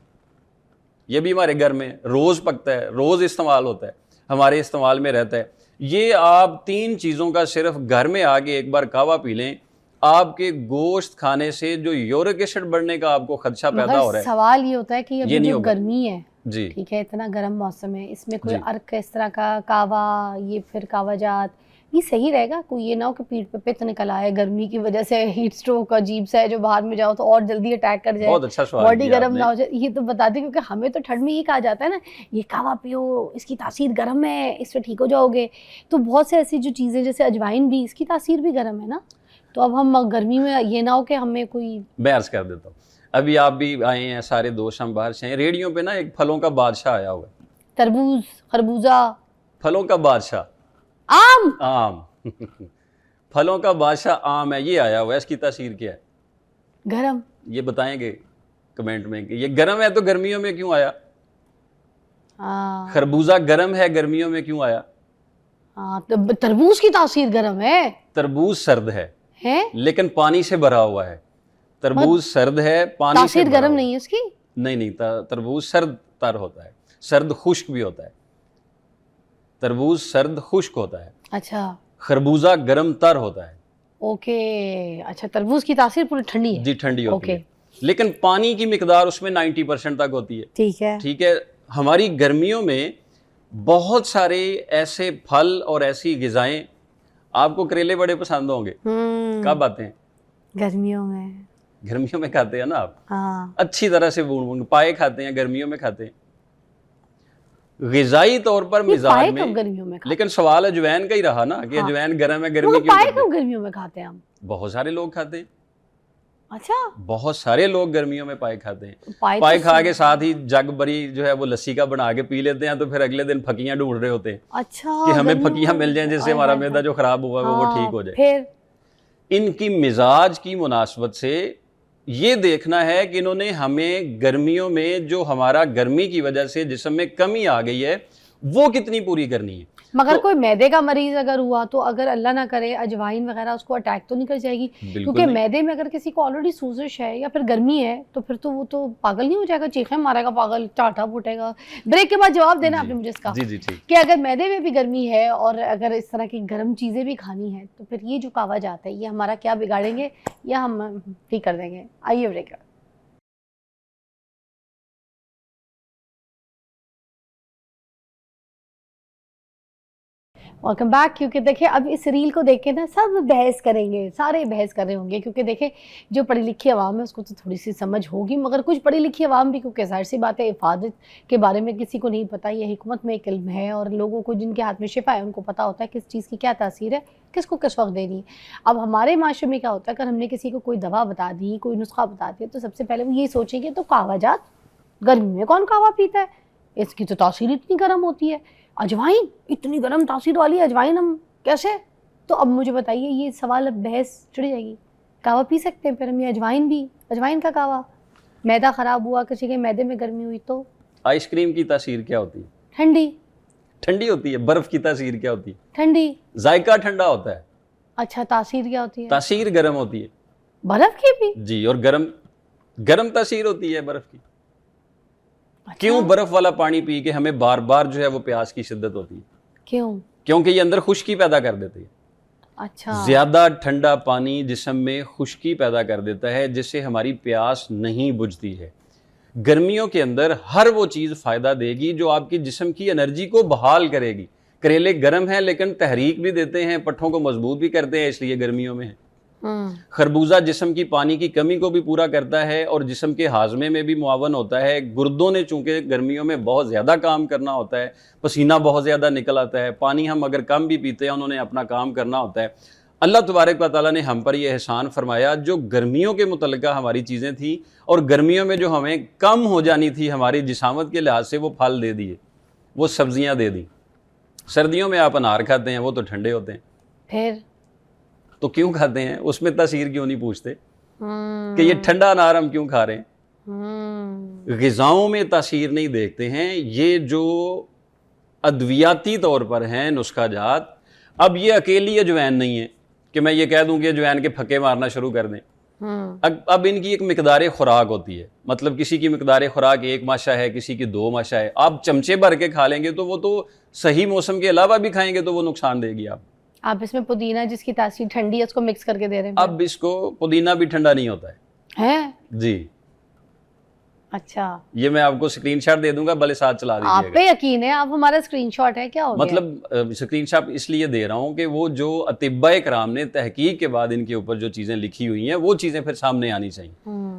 ये भी हमारे घर में रोज़ पकता है, रोज़ इस्तेमाल होता है, हमारे इस्तेमाल में रहता है। ये आप 3 चीज़ों का सिर्फ घर में आके एक बार कहवा पी लें, आपके गोश्त खाने से जो यूरिक एसिड बढ़ने का आपको खदशा पैदा हो रहा है, सवाल ये होता है कि अभी नहीं जो होगा। गर्मी है, जी ठीक है, इतना गर्म मौसम है, इसमें कोई जी। अर्क इस तरह का कावा, ये फिर कावाजात, ये सही रहेगा? कोई ये ना हो कि पीठ पे पित्त निकल आए गर्मी की वजह से, हीट स्ट्रोक अजीब सा है जो बाहर में जाओ तो और जल्दी अटैक कर जाए, बहुत अच्छा सवाल बॉडी किया गर्म आपने। ना हो जाए। ये तो बता दें, क्योंकि हमें तो ठंड में ये कहा जाता है ना, ये कावा पियो, इसकी तासीर गर्म है, इससे ठीक हो जाओगे। तो बहुत से ऐसी जो चीज़ें, जैसे अजवाइन भी, इसकी तासीर भी गर्म है ना। तो अब हम गर्मी में ये ना हो कि हमें कोई, मैं अर्ज़ कर देता हूँ, अभी आप भी आए हैं, सारे दोस्त हम बाहर से हैं, रेडियो पे ना एक फलों का बादशाह आया हुआ है, तरबूज, खरबूजा, फलों का बादशाह, आम, आम फलों का बादशाह आम है, ये आया हुआ है, इसकी तासीर क्या है? गरम। ये बताएंगे कमेंट में कि ये गर्म है तो गर्मियों में क्यों आया? हाँ खरबूजा गर्म है, गर्मियों में क्यों आया? हाँ, तो तरबूज की तासीर गरम है तरबूज सर्द है हैं? लेकिन पानी से भरा हुआ है। तरबूज सर्द है, पानी से तासीर भरा गरम हुआ नहीं है उसकी? नहीं, तरबूज सर्द तर होता है, सर्द खुश्क भी होता है। तरबूज सर्द खुश्क होता है, अच्छा, खरबूजा गर्म तर होता है। ओके, अच्छा, तरबूज की तासीर पूरी ठंडी है। जी ठंडी होती ओके, है, लेकिन पानी की मिकदार उसमें 90% तक होती है। ठीक है। ठीक है, हमारी गर्मियों में बहुत सारे ऐसे फल और ऐसी ग़िज़ाएं, आपको करेले बड़े पसंद होंगे, कब आते हैं? गर्मियों में। गर्मियों में खाते हैं ना आप, हाँ, अच्छी तरह से बूंद बूंद पाए खाते हैं, गर्मियों में खाते हैं। ग़िज़ाई तौर पर ये मिजाज पाए में, कब गर्मियों में खाते लेकिन सवाल अजवैन का ही रहा ना कि हाँ। अजवैन गर्म है, हैं? गर्मी मगर क्यों पाए करनी? कब गर्मियों में खाते हैं हम? बहुत सारे लोग खाते हैं, अच्छा, बहुत सारे लोग गर्मियों में पाए खाते हैं। पाए पाए तो खा के साथ ही जग भरी जो है वो लस्सी का बना के पी लेते हैं, तो फिर अगले दिन फकियां ढूंढ रहे होते हैं अच्छा, कि हमें गर्मियों फकियां में। मिल जाएं जिससे आय हमारा हाय मैदा हाय। जो खराब हुआ है वो हाँ, ठीक हो जाए। फिर इनकी मिजाज की मुनासबत से ये देखना है कि इन्होंने हमें गर्मियों में जो हमारा गर्मी की वजह से जिस्म में कमी आ गई है वो कितनी पूरी करनी है। मगर तो- कोई मैदे का मरीज अगर हुआ तो अगर अल्लाह ना करे अजवाइन वगैरह उसको अटैक तो नहीं कर जाएगी? बिल्कुल क्योंकि नहीं। मैदे में अगर किसी को ऑलरेडी सूजश है या फिर गर्मी है तो फिर तो वो तो पागल नहीं हो जाएगा, चीखें मारेगा, पागल टाटा फूटेगा। ब्रेक के बाद जवाब देना आपने मुझे इसका जी ठीक। कि अगर मैदे में भी गर्मी है और अगर इस तरह की गर्म चीज़ें भी खानी है तो फिर ये जो कावा जाता है ये हमारा क्या बिगाड़ेंगे या हम ठीक कर देंगे? आइए ब्रेक। Welcome back. क्योंकि देखिए अब इस रील को देख के ना सब बहस करेंगे, सारे बहस कर रहे होंगे, क्योंकि देखिए जो पढ़ी लिखी आवाम है उसको तो थोड़ी सी समझ होगी, मगर कुछ पढ़ी लिखी आवाम भी, क्योंकि जाहिर सी बात है हिफाजत के बारे में किसी को नहीं पता, ये हिकमत में एक इल्म है और लोगों को जिनके हाथ में शिफा है उनको पता होता है किस चीज़ की क्या तासीर है, किसको किस वक्त देनी है। अब हमारे माशरे में क्या होता है, अगर हमने किसी को कोई दवा बता दी, कोई नुस्खा बता दिया, तो सबसे पहले वो यही सोचेंगे तो कावाजात, गर्मी में कौन कावा पीता है, इसकी तो तासीर इतनी गर्म होती है, अजवाइन इतनी गर्म तासीर वाली अजवाइन हम कैसे? तो अब मुझे बताइए, ये सवाल अब बहस छिड़ जाएगी। कावा पी सकते हैं फिर हम, ये अजवाइन भी, अजवाइन का कावा, मैदा ख़राब हुआ, किसी के मैदे में गर्मी हुई तो आइसक्रीम की तासीर क्या होती है? ठंडी ठंडी होती है। बर्फ की तासीर क्या होती है? ठंडी। जायका ठंडा होता है, अच्छा, तासीर क्या होती है? तासीर गर्म होती है। बर्फ़ की भी? जी, और गर्म तासीर होती है बर्फ की। अच्छा, क्यों बर्फ वाला पानी पी के हमें बार बार जो है वो प्यास की शिद्दत होती है? क्यों? क्योंकि ये अंदर खुश्की पैदा कर देती है। अच्छा, ज्यादा ठंडा पानी जिस्म में खुश्की पैदा कर देता है जिससे हमारी प्यास नहीं बुझती है। गर्मियों के अंदर हर वो चीज़ फ़ायदा देगी जो आपकी जिस्म की एनर्जी को बहाल करेगी। करेले गर्म हैं लेकिन तहरीक भी देते हैं, पट्ठों को मजबूत भी करते हैं, इसलिए गर्मियों में है। खरबूजा जिस्म की पानी की कमी को भी पूरा करता है और जिस्म के हाजमे में भी मुआवन होता है। गुर्दों ने चूँकि गर्मियों में बहुत ज़्यादा काम करना होता है, पसीना बहुत ज़्यादा निकल आता है, पानी हम अगर कम भी पीते हैं उन्होंने अपना काम करना होता है। अल्लाह तबारक व तआला ने हम पर यह एहसान फरमाया, जो गर्मियों के मुतल्लिका हमारी चीज़ें थी और गर्मियों में जो हमें कम हो जानी थी हमारी जिसामत के लिहाज से, वो फल दे दिए, वो सब्जियाँ दे दी। सर्दियों में आप अनार खाते हैं, वो तो ठंडे होते हैं, फिर तो क्यों खाते हैं? उसमें तासीर क्यों नहीं पूछते कि ये ठंडा अनार हम क्यों खा रहे हैं? ग़िज़ाओं में तासीर नहीं देखते हैं। ये जो अद्वियाती तौर पर हैं नुस्खा जात, अब ये अकेली अजवैन नहीं है कि मैं ये कह दूं कि अजवैन के फक्के मारना शुरू कर दें। अब इनकी एक मिकदार खुराक होती है, मतलब किसी की मिकदार खुराक 1 माशा है, किसी की 2 माशा है। आप चमचे भर के खा लेंगे तो वो तो सही मौसम के अलावा भी खाएंगे तो वो नुकसान देगी। आप इसमें पुदीना जिसकी तासीर ठंडी है उसको मिक्स करके दे रहे हैं। अब इसको पुदीना भी ठंडा नहीं होता है जी। अच्छा, ये मैं आपको स्क्रीनशॉट दे दूंगा, भले साथ चला दीजिएगा। आप पे यकीन है, आप हमारा स्क्रीनशॉट है क्या हो गया? मतलब स्क्रीनशॉट इसलिए दे रहा हूँ कि वो जो अतिब्बाए कराम ने तहकीक के बाद इनके ऊपर जो चीज़ें लिखी हुई हैं वो चीज़ें फिर सामने आनी चाहिए,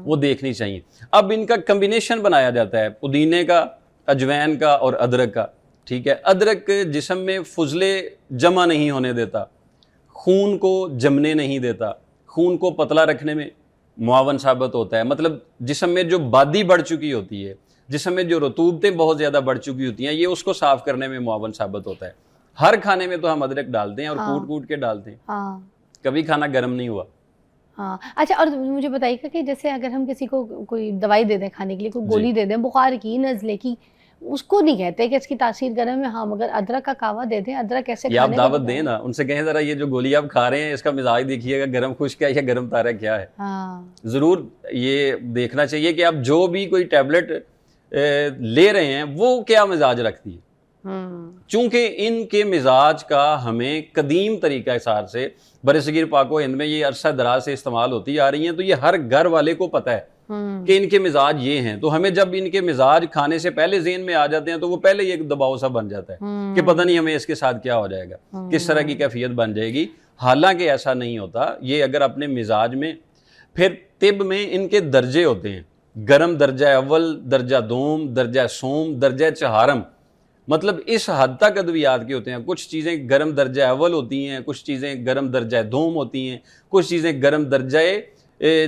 वो देखनी चाहिए। अब इनका कम्बिनेशन बनाया जाता है पुदीने का, अजवैन का और अदरक का। ठीक है, अदरक जिस्म में फुजले जमा नहीं होने देता, खून को जमने नहीं देता, खून को पतला रखने में मुआवन साबित होता है। मतलब जिस्म में जो बादी बढ़ चुकी होती है, जिस्म में जो रतूबतें बहुत ज़्यादा बढ़ चुकी होती हैं, ये उसको साफ़ करने में मुआवन साबित होता है। हर खाने में तो हम अदरक डालते हैं और कूट कूट के डालते हैं। कभी खाना गर्म नहीं हुआ। हाँ, अच्छा, और मुझे बताइएगा कि जैसे अगर हम किसी को कोई दवाई दे दें खाने के लिए, कोई गोली दे दें बुखार की, नज़ले की, उसको नहीं कहते कि इसकी तासीर गर्म है। हाँ, मगर अदरक का कावा दे दें, अदरक कैसे खाने आप दावत दें ना, उनसे कहें ज़रा ये जो गोली आप खा रहे हैं इसका मिजाज देखिएगा, गर्म खुश्क है या गर्म तारा क्या है। हाँ, ज़रूर ये देखना चाहिए कि आप जो भी कोई टैबलेट ले रहे हैं वो क्या मिजाज रखती है। चूँकि इनके मिजाज का हमें कदीम तरीका हिसाब से बरसगीर पाको हिंद में ये अरसा दराज से इस्तेमाल होती आ रही हैं, तो ये हर घर वाले को पता है कि इनके मिजाज ये हैं। तो हमें जब इनके मिजाज खाने से पहले ज़हन में आ जाते हैं तो वो पहले ही एक दबाव सा बन जाता है कि पता नहीं हमें इसके साथ क्या हो जाएगा, किस तरह की कैफियत बन जाएगी। हालांकि ऐसा नहीं होता। ये अगर अपने मिजाज में, फिर तिब में इनके दर्जे होते हैं, गर्म दर्जा अव्वल, दर्जा दोम, दर्जा सोम, दर्जा चहारम। मतलब इस हद तक अद्वियात के होते हैं। कुछ चीज़ें गर्म दर्जा अव्वल होती हैं, कुछ चीज़ें गर्म दर्जा दोम होती हैं, कुछ चीज़ें गर्म दर्जा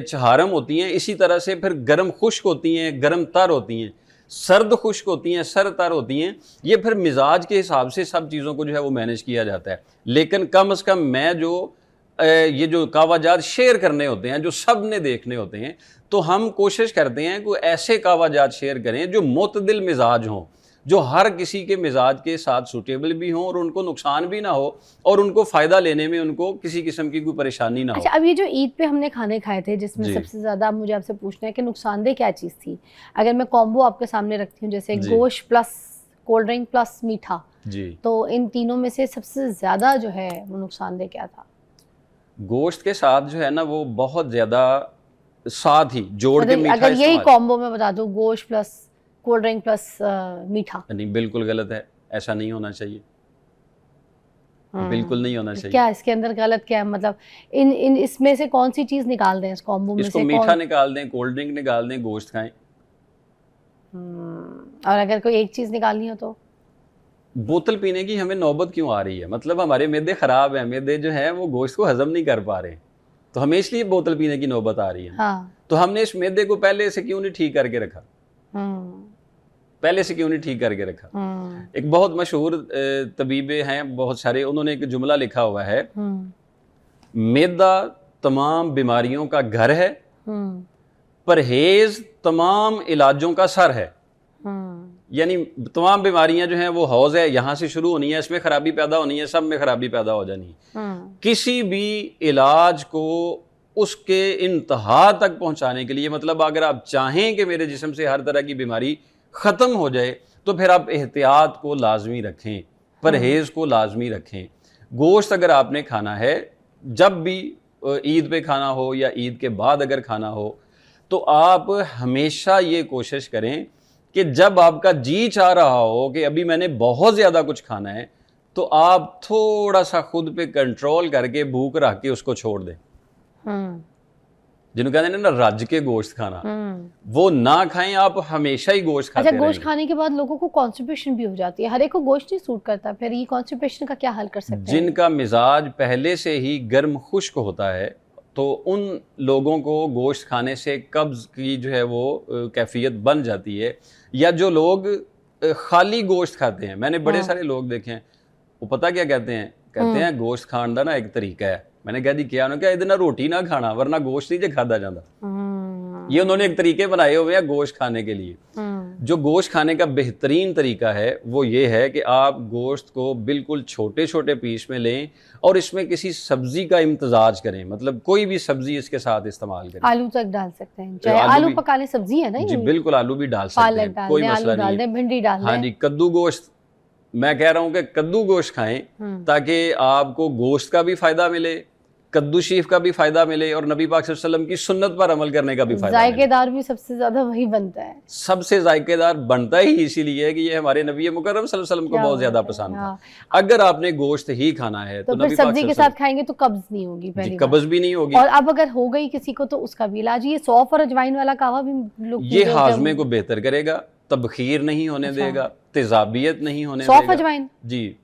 चहारम होती हैं। इसी तरह से फिर गर्म खुश्क होती हैं, गर्म तर होती हैं, सर्द खुश्क होती हैं, सर तर होती हैं। ये फिर मिजाज के हिसाब से सब चीज़ों को जो है वो मैनेज किया जाता है। लेकिन कम अज़ कम मैं जो ये जो कावाजात शेयर करने होते हैं, जो सब ने देखने होते हैं, तो हम कोशिश करते हैं कि ऐसे कावाजात शेयर करें जो मुतदिल मिजाज हों, जो हर किसी के मिजाज के साथ सूटेबल भी हों और उनको नुकसान भी ना हो और उनको फ़ायदा लेने में उनको किसी किस्म की कोई परेशानी ना हो। अच्छा, अब ये जो ईद पे हमने खाने खाए थे जिसमें सबसे ज़्यादा मुझे आपसे पूछना है कि नुकसानदेह क्या चीज़ थी? अगर मैं कॉम्बो आपके सामने रखती हूँ, जैसे गोश्त प्लस कोल्ड ड्रिंक प्लस मीठा जी, तो इन तीनों में से सबसे ज़्यादा जो है वो नुकसानदेह क्या था? गोश्त के साथ जो है ना वो बहुत ज़्यादा साथ ही जोड़ के मीठा। अगर यही कॉम्बो में बता दूँ, गोश्त प्लस कोल्ड ड्रिंक प्लस मीठा, नहीं, बिल्कुल गलत है। ऐसा नहीं होना चाहिए, बिल्कुल नहीं होना चाहिए। क्या इसके अंदर गलत क्या है? मतलब इन इसमें से कौन सी चीज़ निकाल दें इस कॉम्बो में से? इसको मीठा निकाल दें, कोल्ड ड्रिंक निकाल दें, गोश्त खाएं। और अगर कोई एक चीज़ निकालनी हो तो? बोतल पीने की हमें नौबत क्यों आ रही है? मतलब हमारे मैदे ख़राब हैं, मैदे जो है वो गोश्त को हजम नहीं कर पा रहे, तो हमें इसलिए बोतल पीने की नौबत आ रही है। हाँ। तो हमने इस मैदे को पहले से क्यों नहीं ठीक करके रखा? पहले से क्यों नहीं ठीक करके रखा? एक बहुत मशहूर तबीबे हैं बहुत सारे, उन्होंने एक जुमला लिखा हुआ है, मैदा तमाम बीमारियों का घर है, परहेज तमाम इलाजों का सर है। यानी तमाम बीमारियां जो हैं वो हौज है, यहाँ से शुरू होनी है, इसमें खराबी पैदा होनी है, सब में खराबी पैदा हो जानी है। किसी भी इलाज को उसके इंतहा तक पहुंचाने के लिए, मतलब अगर आप चाहें कि मेरे जिस्म से हर तरह की बीमारी ख़त्म हो जाए तो फिर आप एहतियात को लाजमी रखें, परहेज़ को लाजमी रखें। गोश्त अगर आपने खाना है, जब भी ईद पे खाना हो या ईद के बाद अगर खाना हो, तो आप हमेशा ये कोशिश करें कि जब आपका जी चाह रहा हो कि अभी मैंने बहुत ज़्यादा कुछ खाना है, तो आप थोड़ा सा खुद पे कंट्रोल करके भूख रख के उसको छोड़ दें। जिनको कहते हैं ना रज के गोश्त खाना, वो ना खाएं, आप हमेशा ही गोश्त खाते रहेंगे। गोश्त खाने के बाद लोगों को कॉन्स्टिपेशन भी हो जाती है, हर एक को गोश्त नहीं सूट करता, फिर ये कॉन्स्टिपेशन का क्या हल कर सकते हैं? जिनका मिजाज पहले से ही गर्म खुश्क होता है, तो उन लोगों को गोश्त खाने से कब्ज़ की जो है वो कैफियत बन जाती है। या जो लोग खाली गोश्त खाते हैं, मैंने बड़े सारे लोग देखे हैं, वो पता क्या कहते हैं गोश्त खाने का ना एक तरीका है। मैंने कहा जी क्या? उन्होंने कहा इधर ना रोटी ना खाना वरना गोश्त नहीं जो खादा जाता। ये उन्होंने एक तरीके बनाए हुए हैं गोश्त खाने के लिए। जो गोश्त खाने का बेहतरीन तरीका है वो ये है कि आप गोश्त को बिल्कुल छोटे छोटे पीस में लें और इसमें किसी सब्जी का इम्तजाज करें, मतलब कोई भी सब्जी इसके साथ इस्तेमाल करें। आलू तक डाल सकते हैं, चाहे आलू आलू भी- पका ले, सब्जी है ना जी ये। बिल्कुल, आलू भी डाल सकते पालक हैं, डाल कोई दें, मसला आलू डाल नहीं है। दें, भिंडी डाल हाँ दें। जी, कद्दू गोश्त, मैं कह रहा हूँ कि कद्दू गोश्त खाएं ताकि आपको गोश्त का भी फायदा मिले, कद्दू शीफ का भी फायदा मिले और नबी पाक सल्लल्लाहु अलैहि वसल्लम की सुन्नत पर अमल करने का भी फायदा मिले। जायकेदार भी सबसे ज्यादा वही बनता है। सबसे जायकेदार बनता ही इसीलिए है कि ये हमारे नबी मुकर्रम सल्लल्लाहु अलैहि वसल्लम को क्या बहुत ज्यादा बात है, पसंद हाँ। था। अगर आपने गोश्त ही खाना है तो तो फिर नबी पाक सब्जी के सल्लल्लाहु साथ अलैहि खाएंगे तो कब्ज नहीं होगी वसल्लम जी पहली कब्ज भी नहीं होगी। और अब अगर हो गई किसी को तो उसका भी इलाज, ये सौंफ और अजवाइन वाला कावा भी लोग ये पीते होते हैं। हाजमे को बेहतर करेगा, तबखीर नहीं होने अच्छा। देगा, तेजाबियत नहीं होने सौंफ देगा। अजवाइन, जी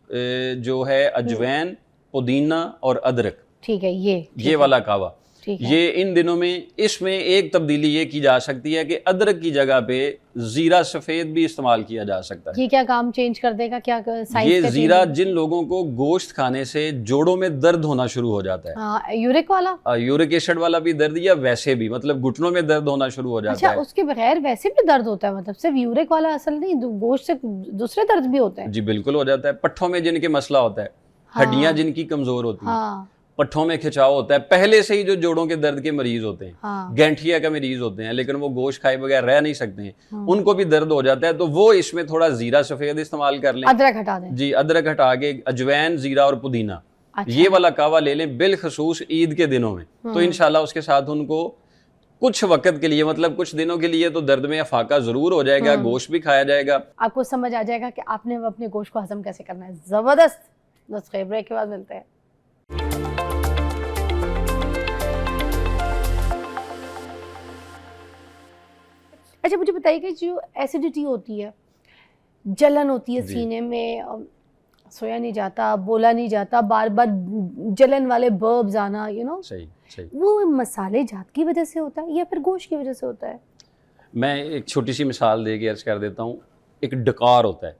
जो है अजवैन, पुदीना और अदरक, ठीक है, ये वाला कावा, ठीक है। ये इन दिनों में इसमें एक तब्दीली ये की जा सकती है कि अदरक की जगह पे जीरा सफ़ेद भी इस्तेमाल किया जा सकता है। ये क्या काम चेंज कर देगा, क्या साइंस ये का जीरा change? जिन लोगों को गोश्त खाने से जोड़ों में दर्द होना शुरू हो जाता है, हाँ, यूरिक वाला। यूरिक एसिड वाला भी दर्द या वैसे भी मतलब घुटनों में दर्द होना शुरू हो जाता अच्छा, है। उसके बगैर वैसे भी दर्द होता है, मतलब सिर्फ यूरिक वाला असल नहीं, गोश्त से दूसरे दर्द भी होते हैं। जी बिल्कुल हो जाता है। पट्ठों में जिनके मसला होता है, हाँ। हड्डियां जिनकी कमजोर होती हैं, हाँ पट्ठों में खिंचाव होता है, पहले से ही जो जोड़ों के दर्द के मरीज होते हैं, हाँ गैंठिया का मरीज होते हैं, लेकिन वो गोश्त खाए बगैर रह नहीं सकते हैं, उनको भी दर्द हो जाता है, तो वो इसमें थोड़ा जीरा सफेद इस्तेमाल कर लें। अदरक हटा दें। जी अदरक हटा के अजवैन, जीरा और पुदीना, अच्छा। ये वाला कावा ले लें बिलखसूस ईद के दिनों में, तो इंशाल्लाह उसके साथ उनको कुछ वक्त के लिए, मतलब कुछ दिनों के लिए तो दर्द में अफाका जरूर हो जाएगा, गोश्त भी खाया जाएगा। आपको समझ आ जाएगा कि आपने अपने गोश्त को हजम कैसे करना है। जबरदस्त नुस्खे, ब्रेक के बाद मिलते हैं। अच्छा, मुझे बताइए कि जो एसिडिटी होती है, जलन होती है जी। सीने में, सोया नहीं जाता, बोला नहीं जाता, बार बार जलन वाले बर्ब्स आना, सही सही। वो मसाले जात की वजह से होता है या फिर गोश्त की वजह से होता है? मैं एक छोटी सी मिसाल दे के अर्ज कर देता हूँ। एक डकार होता है,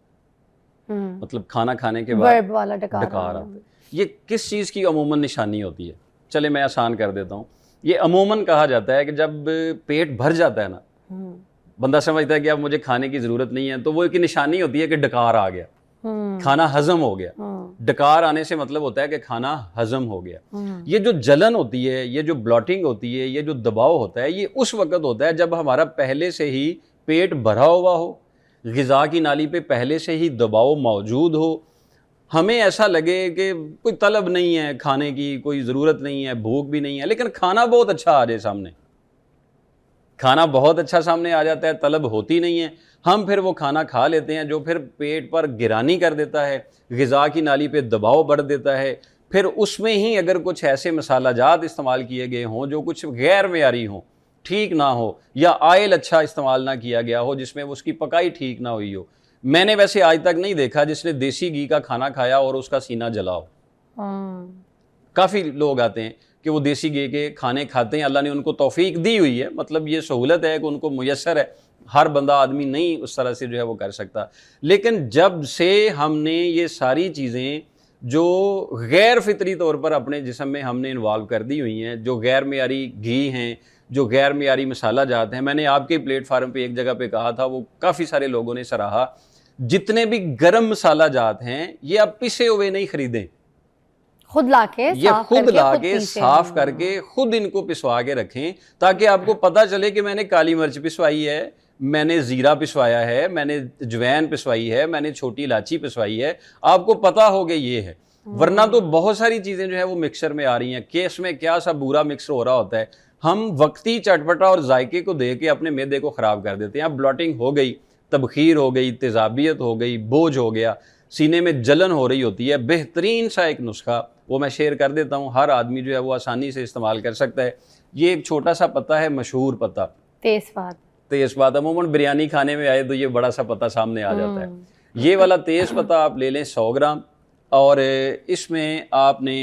मतलब खाना खाने के बाद वर्ब वाला डकार डकार आता है। ये किस चीज़ की अमूमन निशानी होती है? चले मैं आसान कर देता हूँ। ये अमूमन कहा जाता है कि जब पेट भर जाता है ना, बंदा समझता है कि अब मुझे खाने की ज़रूरत नहीं है, तो वो एक निशानी होती है कि डकार आ गया, खाना हजम हो गया। डकार आने से मतलब होता है कि खाना हजम हो गया। ये जो जलन होती है, ये जो ब्लॉटिंग होती है, ये जो दबाव होता है, ये उस वक्त होता है जब हमारा पहले से ही पेट भरा हुआ हो, ग़िज़ा की नाली पे पहले से ही दबाव मौजूद हो, हमें ऐसा लगे कि कोई तलब नहीं है खाने की, कोई ज़रूरत नहीं है, भूख भी नहीं है, लेकिन खाना बहुत अच्छा आ जाए सामने, खाना बहुत अच्छा सामने आ जाता है, तलब होती नहीं है, हम फिर वो खाना खा लेते हैं जो फिर पेट पर गिरानी कर देता है, ग़िज़ा की नाली पे दबाव बढ़ देता है। फिर उसमें ही अगर कुछ ऐसे मसाला जात इस्तेमाल किए गए हों जो कुछ गैर मेयारी हों, ठीक ना हो, या आयल अच्छा इस्तेमाल ना किया गया हो जिसमें उसकी पकाई ठीक ना हुई हो। मैंने वैसे आज तक नहीं देखा जिसने देसी घी का खाना खाया और उसका सीना जला हो। काफ़ी लोग आते हैं कि वो देसी घी के खाने खाते हैं, अल्लाह ने उनको तौफीक दी हुई है, मतलब ये सहूलत है कि उनको मुयस्सर है, हर बंदा आदमी नहीं उस तरह से जो है वो कर सकता। लेकिन जब से हमने ये सारी चीज़ें जो गैर फितरी तौर पर अपने जिस्म में हमने इन्वॉल्व कर दी हुई हैं, जो गैर मेयारी घी हैं, जो गैर मेयारी मसाला जात हैं, मैंने आपके प्लेटफार्म पे एक जगह पे कहा था, वो काफ़ी सारे लोगों ने सराहा, जितने भी गरम मसाला जात हैं ये आप पिसे हुए नहीं खरीदें, खुद लाके ये साफ खुद करके लाके पीसें। साफ करके खुद इनको पिसवा के रखें, ताकि आपको पता चले कि मैंने काली मिर्च पिसवाई है, मैंने ज़ीरा पिसवाया है, मैंने अजवैन पिसवाई है, मैंने छोटी इलायची पिसवाई है, आपको पता हो कि ये है। वरना तो बहुत सारी चीज़ें जो है वो मिक्सर में आ रही हैं, केस में क्या सा बुरा मिक्सर हो रहा होता है, हम वक्ती चटपटा और जायके को दे के अपने मैदे को ख़राब कर देते हैं। अब ब्लॉटिंग हो गई, तबखीर हो गई, तेजाबियत हो गई, बोझ हो गया, सीने में जलन हो रही होती है। बेहतरीन सा एक नुस्खा वो मैं शेयर कर देता हूँ, हर आदमी जो है वो आसानी से इस्तेमाल कर सकता है। ये एक छोटा सा पत्ता है, मशहूर पत्ता, तेज़पात। अमूमन बिरयानी खाने में आए तो ये बड़ा सा पत्ता सामने आ जाता है। ये वाला तेज़ पत्ता आप ले लें 100 ग्राम, और इसमें आपने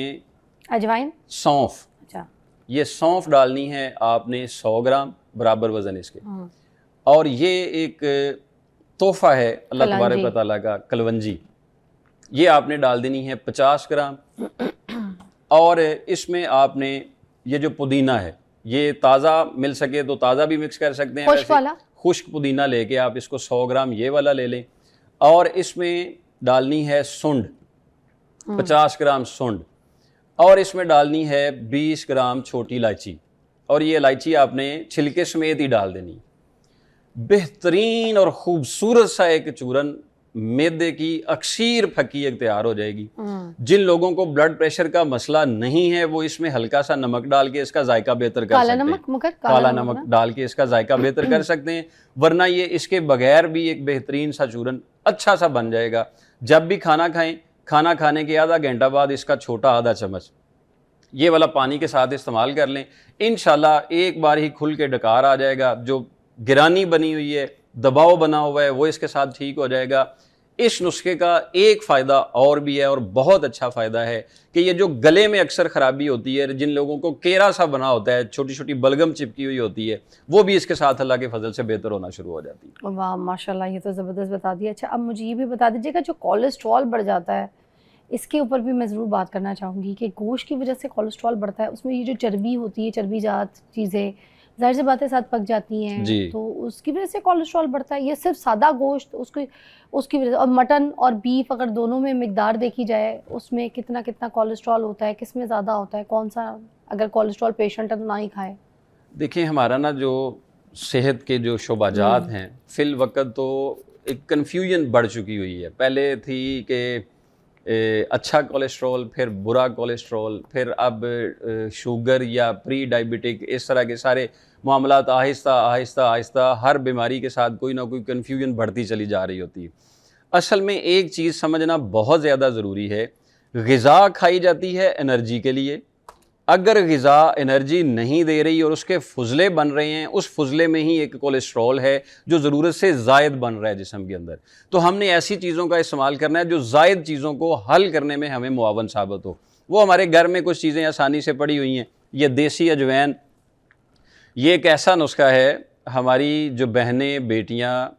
अजवाइन, सौंफ, अच्छा, ये सौंफ डालनी है आपने 100 ग्राम, बराबर वज़न इसके। और ये एक तोहफ़ा है अल्लाह तबारक व तआला का, कलवंजी, ये आपने डाल देनी है 50 ग्राम। और इसमें आपने ये जो पुदीना है, ये ताज़ा मिल सके तो ताज़ा भी मिक्स कर सकते हैं, खुश्क वाला? खुश्क पुदीना लेके आप इसको 100 ग्राम ये वाला ले लें, और इसमें डालनी है सुंड, 50 ग्राम सुंड, और इसमें डालनी है 20 ग्राम छोटी इलायची, और ये इलायची आपने छिलके समेत ही डाल देनी। बेहतरीन और खूबसूरत सा एक चूरन मैदे की अक्सीर फकी एक तैयार हो जाएगी। जिन लोगों को ब्लड प्रेशर का मसला नहीं है वो इसमें हल्का सा नमक डाल के इसका जायका बेहतर कर सकते हैं। काला नमक डाल के इसका जायका बेहतर कर सकते हैं, वरना ये इसके बगैर भी एक बेहतरीन सा चूरन अच्छा सा बन जाएगा। जब भी खाना खाएं, खाना खाने के आधा घंटा बाद इसका छोटा आधा चम्मच ये वाला पानी के साथ इस्तेमाल कर लें। इंशाल्लाह एक बार ही खुल के डकार आ जाएगा। जो गिरानी बनी हुई है, दबाव बना हुआ है, वो इसके साथ ठीक हो जाएगा। इस नुस्खे का एक फ़ायदा और भी है, और बहुत अच्छा फ़ायदा है, कि ये जो गले में अक्सर ख़राबी होती है, जिन लोगों को केरा सा बना होता है, छोटी छोटी बलगम चिपकी हुई होती है, वो भी इसके साथ अल्लाह के फजल से बेहतर होना शुरू हो जाती है। वाह माशाल्लाह, ये तो ज़बरदस्त बता दिया। अच्छा, अब मुझे ये भी बता दीजिएगा, जो कोलेस्ट्रॉल बढ़ जाता है, इसके ऊपर भी मैं ज़रूर बात करना चाहूँगी कि गोश्त की वजह से कोलेस्ट्रॉल बढ़ता है, उसमें ये जो चर्बी होती है, चर्बीजात चीज़ें ज़ाहिर सी बातें साथ पक जाती हैं, तो उसकी वजह से कोलेस्ट्रॉल बढ़ता है। ये सिर्फ सादा गोश्त उसकी वजह से, और मटन और बीफ अगर दोनों में मिकदार देखी जाए, उसमें कितना कितना कोलेस्ट्रॉल होता है, किस में ज़्यादा होता है, कौन सा अगर कोलेस्ट्रॉल पेशेंट है तो ना ही खाए? देखिए, हमारा ना जो सेहत के जो शोबाजात हैं, फिल वक्त तो एक कन्फ्यूजन बढ़ चुकी हुई है। पहले थी कि अच्छा कोलेस्ट्रॉल, फिर बुरा कोलेस्ट्रॉल, फिर अब शुगर या प्री डायबिटिक, इस तरह के सारे मामलात आहिस्ता आहिस्ता आहिस्ता हर बीमारी के साथ कोई ना कोई कन्फ्यूजन बढ़ती चली जा रही होती है। असल में एक चीज़ समझना बहुत ज़्यादा ज़रूरी है, ग़िज़ा खाई जाती है एनर्जी के लिए। अगर ग़िज़ा एनर्जी नहीं दे रही और उसके फुजले बन रहे हैं, उस फुजले में ही एक कोलेस्ट्रॉल है जो ज़रूरत से ज़ायद बन रहा है जिस्म के अंदर। तो हमने ऐसी चीज़ों का इस्तेमाल करना है जो ज़ायद चीज़ों को हल करने में हमें मुआवन साबित हो। वो हमारे घर में कुछ चीज़ें आसानी से पड़ी हुई हैं। ये देसी अजवैन, ये एक ऐसा नुस्खा है, हमारी जो बहनें बेटियाँ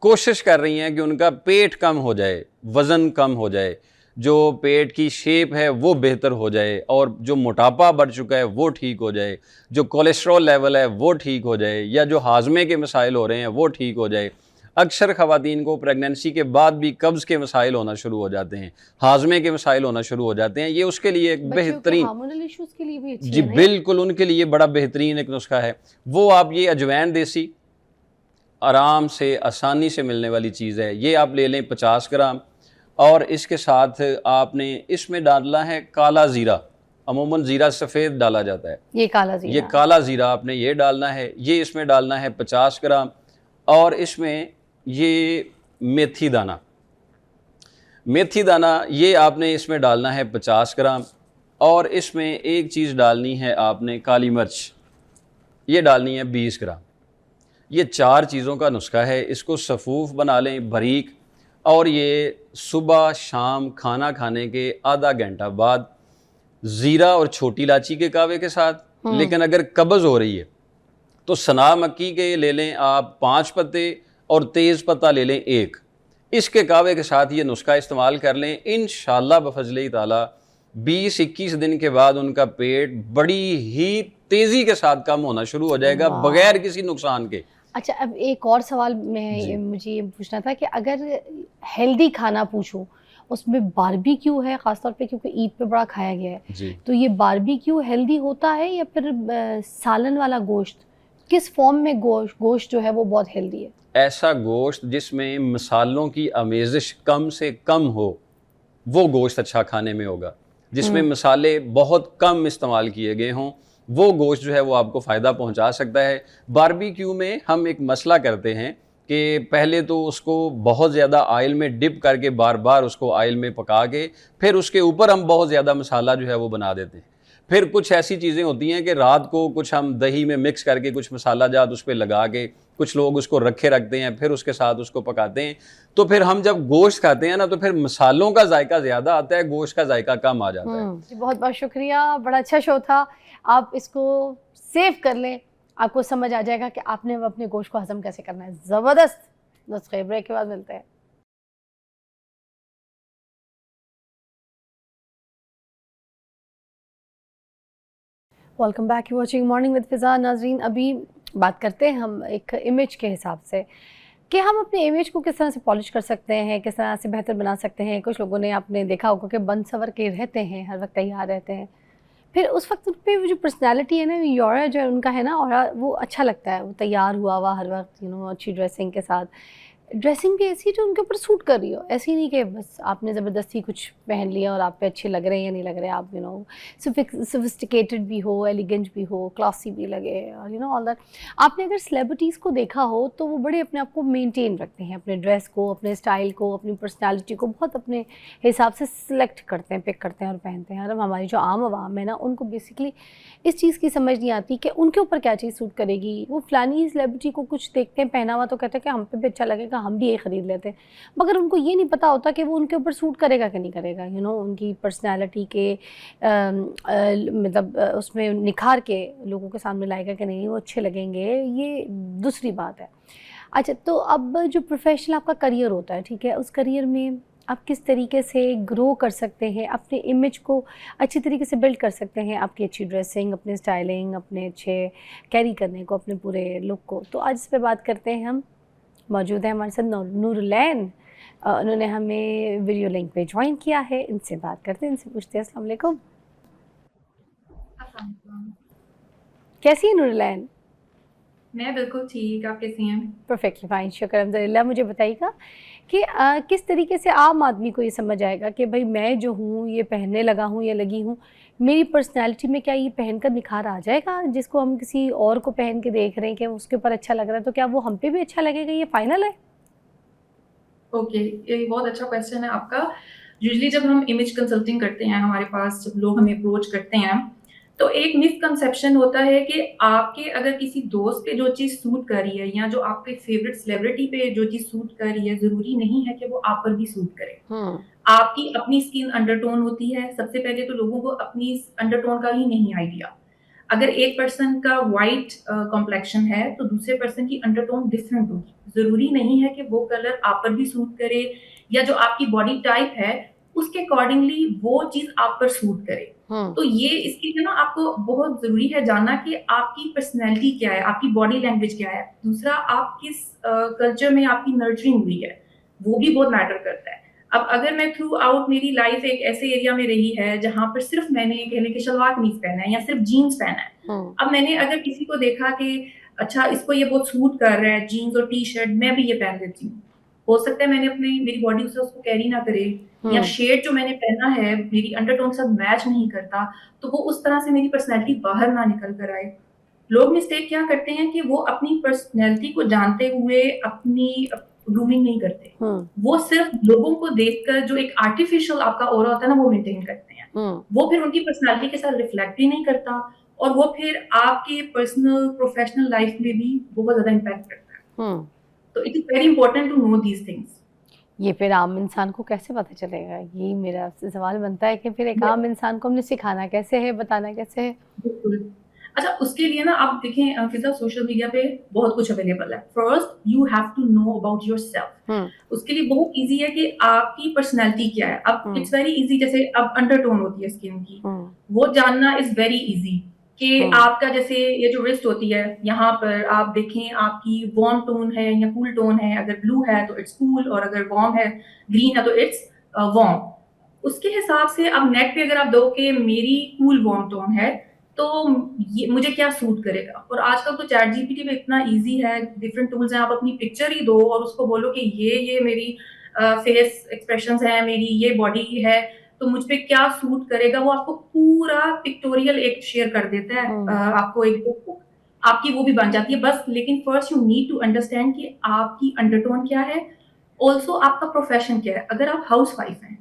कोशिश कर रही हैं कि उनका पेट कम हो जाए, वज़न कम हो जाए, जो पेट की शेप है वो बेहतर हो जाए, और जो मोटापा बढ़ चुका है वो ठीक हो जाए, जो कोलेस्ट्रॉल लेवल है वो ठीक हो जाए, या जो हाजमे के मसाइल हो रहे हैं वो ठीक हो जाए। अक्सर ख़वातीन को प्रेगनेंसी के बाद भी कब्ज़ के मसाइल होना शुरू हो जाते हैं, हाजमे के मसाइल होना शुरू हो जाते हैं। ये उसके लिए एक बेहतरीन, हार्मोनल इश्यूज़ के लिए भी अच्छी जी है बिल्कुल, उनके लिए बड़ा बेहतरीन एक नुस्खा है। वो आप ये अजवैन देसी आराम से आसानी से मिलने वाली चीज़ है, ये आप ले लें 50 ग्राम, और इसके साथ आपने इसमें डालना है काला ज़ीरा। अमूमन ज़ीरा सफ़ेद डाला जाता है, ये काला ज़ीरा, ये काला ज़ीरा आपने ये डालना है। ये इसमें डालना है 50 ग्राम, और इसमें ये मेथी दाना ये आपने इसमें डालना है 50 ग्राम, और इसमें एक चीज़ डालनी है आपने काली मिर्च, ये डालनी है 20 ग्राम। ये 4 चीज़ों का नुस्खा है। इसको सफ़ूफ़ बना लें बारीक, और ये सुबह शाम खाना खाने के आधा घंटा बाद ज़ीरा और छोटी इलायची के कावे के साथ। लेकिन अगर कब्ज़ हो रही है तो सना मक्की के ले लें आप 5 पत्ते, और तेज़ पत्ता ले लें 1। इसके कावे के साथ ये नुस्खा इस्तेमाल कर लें, इंशाअल्लाह बफ़ज़्ल-ए ताला 20-21 दिन के बाद उनका पेट बड़ी ही तेज़ी के साथ कम होना शुरू हो जाएगा, बगैर किसी नुकसान के। अच्छा, अब एक और सवाल मुझे ये पूछना था कि अगर हेल्दी खाना पूछूं, उसमें बारबेक्यू है ख़ासतौर पे, क्योंकि ईद पे बड़ा खाया गया है, तो ये बारबेक्यू हेल्दी होता है या फिर सालन वाला गोश्त, किस फॉर्म में गोश्त जो है वो बहुत हेल्दी है? ऐसा गोश्त जिसमें मसालों की आमेज़िश कम से कम हो, वो गोश्त अच्छा खाने में होगा। जिसमें मसाले बहुत कम इस्तेमाल किए गए हों, वो गोश्त जो है वो आपको फ़ायदा पहुंचा सकता है। बारबेक्यू में हम एक मसला करते हैं कि पहले तो उसको बहुत ज़्यादा ऑयल में डिप करके बार बार उसको ऑयल में पका के फिर उसके ऊपर हम बहुत ज़्यादा मसाला जो है वो बना देते हैं। फिर कुछ ऐसी चीज़ें होती हैं कि रात को कुछ हम दही में मिक्स करके कुछ मसाला जात उस पर लगा के कुछ लोग उसको रखे रखते हैं, फिर उसके साथ उसको पकाते हैं। तो फिर हम जब गोश्त खाते हैं ना, तो फिर मसालों का जायका ज़्यादा आता है, गोश्त का जायका कम आ जाता है। बहुत बहुत शुक्रिया, बड़ा अच्छा शो था। आप इसको सेव कर लें, आपको समझ आ जाएगा कि आपने अपने गोश्त को हजम कैसे करना है। ज़बरदस्त नुस्खे। ब्रेक के बाद मिलते हैं। Welcome back, you watching morning with Fiza. नाज़रीन, अभी बात करते हैं हम एक इमेज के हिसाब से कि हम अपने इमेज को किस तरह से पॉलिश कर सकते हैं, किस तरह से बेहतर बना सकते हैं। कुछ लोगों ने आपने देखा होगा कि बन सवर के रहते हैं, हर वक्त तैयार रहते हैं, फिर उस वक्त उन पे वो जो पर्सनैलिटी है ना, ऑरा जो उनका है ना, ऑरा वो अच्छा लगता है, वो तैयार हुआ हुआ हर वक्त अच्छी ड्रेसिंग के साथ, ड्रेसिंग भी ऐसी जो उनके ऊपर सूट कर रही हो, ऐसी नहीं कि बस आपने ज़बरदस्ती कुछ पहन लिया और आप पे अच्छे लग रहे हैं या नहीं लग रहे, आप सोफिस्टिकेटेड भी हो, एलिगेंट भी हो, क्लासी भी लगे और ऑल दैट। आपने अगर सेलिब्रिटीज़ को देखा हो तो वो बड़े अपने आप को मेंटेन रखते हैं, अपने ड्रेस को, अपने स्टाइल को, अपनी पर्सनैलिटी को बहुत अपने हिसाब से सिलेक्ट करते हैं, पिक करते हैं और पहनते हैं। और अब हमारी जो आम आवाम है ना, उनको बेसिकली इस चीज़ की समझ नहीं आती कि उनके ऊपर क्या चीज़ सूट करेगी। वो फलानी सेलिब्रिटी को कुछ देखते हैं पहना हुआ तो कहते हैं कि हम पे भी अच्छा लगेगा, हम भी ये ख़रीद लेते हैं, मगर उनको ये नहीं पता होता कि वो उनके ऊपर सूट करेगा कि नहीं करेगा। उनकी पर्सनैलिटी के मतलब उसमें निखार के लोगों के सामने लाएगा कि नहीं, वो अच्छे लगेंगे, ये दूसरी बात है। अच्छा, तो अब जो प्रोफेशनल आपका करियर होता है, ठीक है, उस करियर में आप किस तरीके से ग्रो कर सकते हैं, अपने इमेज को अच्छी तरीके से बिल्ड कर सकते हैं, आपकी अच्छी ड्रेसिंग, अपने स्टाइलिंग, अपने अच्छे कैरी करने को, अपने पूरे लुक को। तो आज इस पे बात करते हैं हम। मौजूद है हमारे साथ नूरुलैन, उन्होंने हमें वीडियो लिंक पे ज्वाइन किया है। इनसे बात करते हैं, इनसे पूछते हैं। अस्सलाम वालेकुम, कैसी है नूरुलैन? मैं बिल्कुल ठीक, आप कैसी हैं? परफेक्टली फाइन, शुक्र अल्हम्दुलिल्लाह। मुझे बताइएगा कि किस तरीके से आम आदमी को ये समझ आएगा कि भाई मैं जो हूँ ये पहनने लगा हूँ या लगी हूँ, मेरी पर्सनैलिटी में क्या ये पहनकर निखार आ जाएगा? जिसको हम किसी और को पहन के देख रहे हैं कि उसके ऊपर अच्छा लग रहा है, तो क्या वो हम पे भी अच्छा लगेगा? ये फाइनल है? ओके, ये बहुत अच्छा क्वेश्चन है आपका। यूजुअली जब हम इमेज कंसल्टिंग करते हैं, हमारे पास जब लोग हमें अप्रोच करते हैं, तो एक मिसकंसेप्शन होता है कि आपके अगर किसी दोस्त पे जो चीज़ सूट कर रही है या जो आपके फेवरेट सेलिब्रिटी पे जो चीज़ सूट कर रही है, ज़रूरी नहीं है कि वो आप पर भी सूट करे। आपकी अपनी स्किन अंडरटोन होती है। सबसे पहले तो लोगों को अपनी अंडरटोन का ही नहीं आइडिया। अगर एक पर्सन का वाइट कॉम्प्लेक्शन है तो दूसरे पर्सन की अंडरटोन डिफरेंट होगी। जरूरी नहीं है कि वो कलर आप पर भी सूट करे, या जो आपकी बॉडी टाइप है उसके अकॉर्डिंगली वो चीज आप पर सूट करे। तो ये इसके लिए ना आपको बहुत जरूरी है जानना कि आपकी पर्सनैलिटी क्या है, आपकी बॉडी लैंग्वेज क्या है। दूसरा, आप किस कल्चर में आपकी नर्चरिंग हुई है, वो भी बहुत मैटर करता है। अब अगर मैं थ्रू आउट मेरी लाइफ एक ऐसे एरिया में रही है जहां पर सिर्फ मैंने कहने के शलवार कमीज पहना है या सिर्फ जीन्स पहना है, अब मैंने अगर किसी को देखा कि अच्छा इसको ये बहुत सूट कर रहा है जीन्स और टी शर्ट, मैं भी ये पहन लेती हूँ, हो सकता है मेरी बॉडी से उसको कैरी ना करे, या शेड जो मैंने पहना है मेरी अंडरटोन से मैच नहीं करता, तो वो उस तरह से मेरी पर्सनैलिटी बाहर ना निकल कर आए। लोग मिस्टेक क्या करते हैं कि वो अपनी पर्सनैलिटी को जानते हुए अपनी ग्रूमिंग नहीं करते। वो सिर्फ लोगों को देखकर जो एक आर्टिफिशियल आपका ऑरा होता है ना, वो मेंटेन करते हैं। वो फिर उनकी पर्सनैलिटी के साथ रिफ्लेक्ट भी नहीं करता, और वो फिर आपके पर्सनल प्रोफेशनल लाइफ में भी बहुत ज्यादा इम्पैक्ट करता है। तो it is very important to know these things. ये फिर आम इंसान को कैसे पता चलेगा? यही मेरा सवाल बनता है कि फिर एक आम इंसान को हमने सिखाना कैसे है, बताना कैसे है? बिल्कुल। अच्छा, उसके लिए ना आप देखें फिजा, सोशल मीडिया पे बहुत कुछ अवेलेबल है। First you have to know about yourself. उसके लिए बहुत इजी है कि आपकी पर्सनैलिटी क्या है। अब इट्स वेरी इजी, जैसे अब अंडरटोन होती है स्किन की, वो जानना इज वेरी इजी। कि आपका जैसे ये जो रिस्ट होती है, यहाँ पर आप देखें आपकी वार्म टोन है या कूल टोन है। अगर ब्लू है तो इट्स कूल, और अगर वार्म है, ग्रीन है, तो इट्स वार्म। उसके हिसाब से अब नेट पे अगर आप दो कि मेरी कूल वार्म टोन है तो ये मुझे क्या सूट करेगा। और आजकल तो चैट जीपीटी पे इतना इजी है, डिफरेंट टूल्स हैं, आप अपनी पिक्चर ही दो और उसको बोलो कि ये मेरी फेस एक्सप्रेशंस है, मेरी ये बॉडी है, तो मुझ पे क्या सूट करेगा। वो आपको पूरा पिक्टोरियल एक शेयर कर देता है, आपको एक बुक आपकी वो भी बन जाती है बस। लेकिन first you need to understand कि आपकी अंडरटोन क्या है, ऑल्सो आपका प्रोफेशन क्या है। अगर आप हाउस वाइफ हैं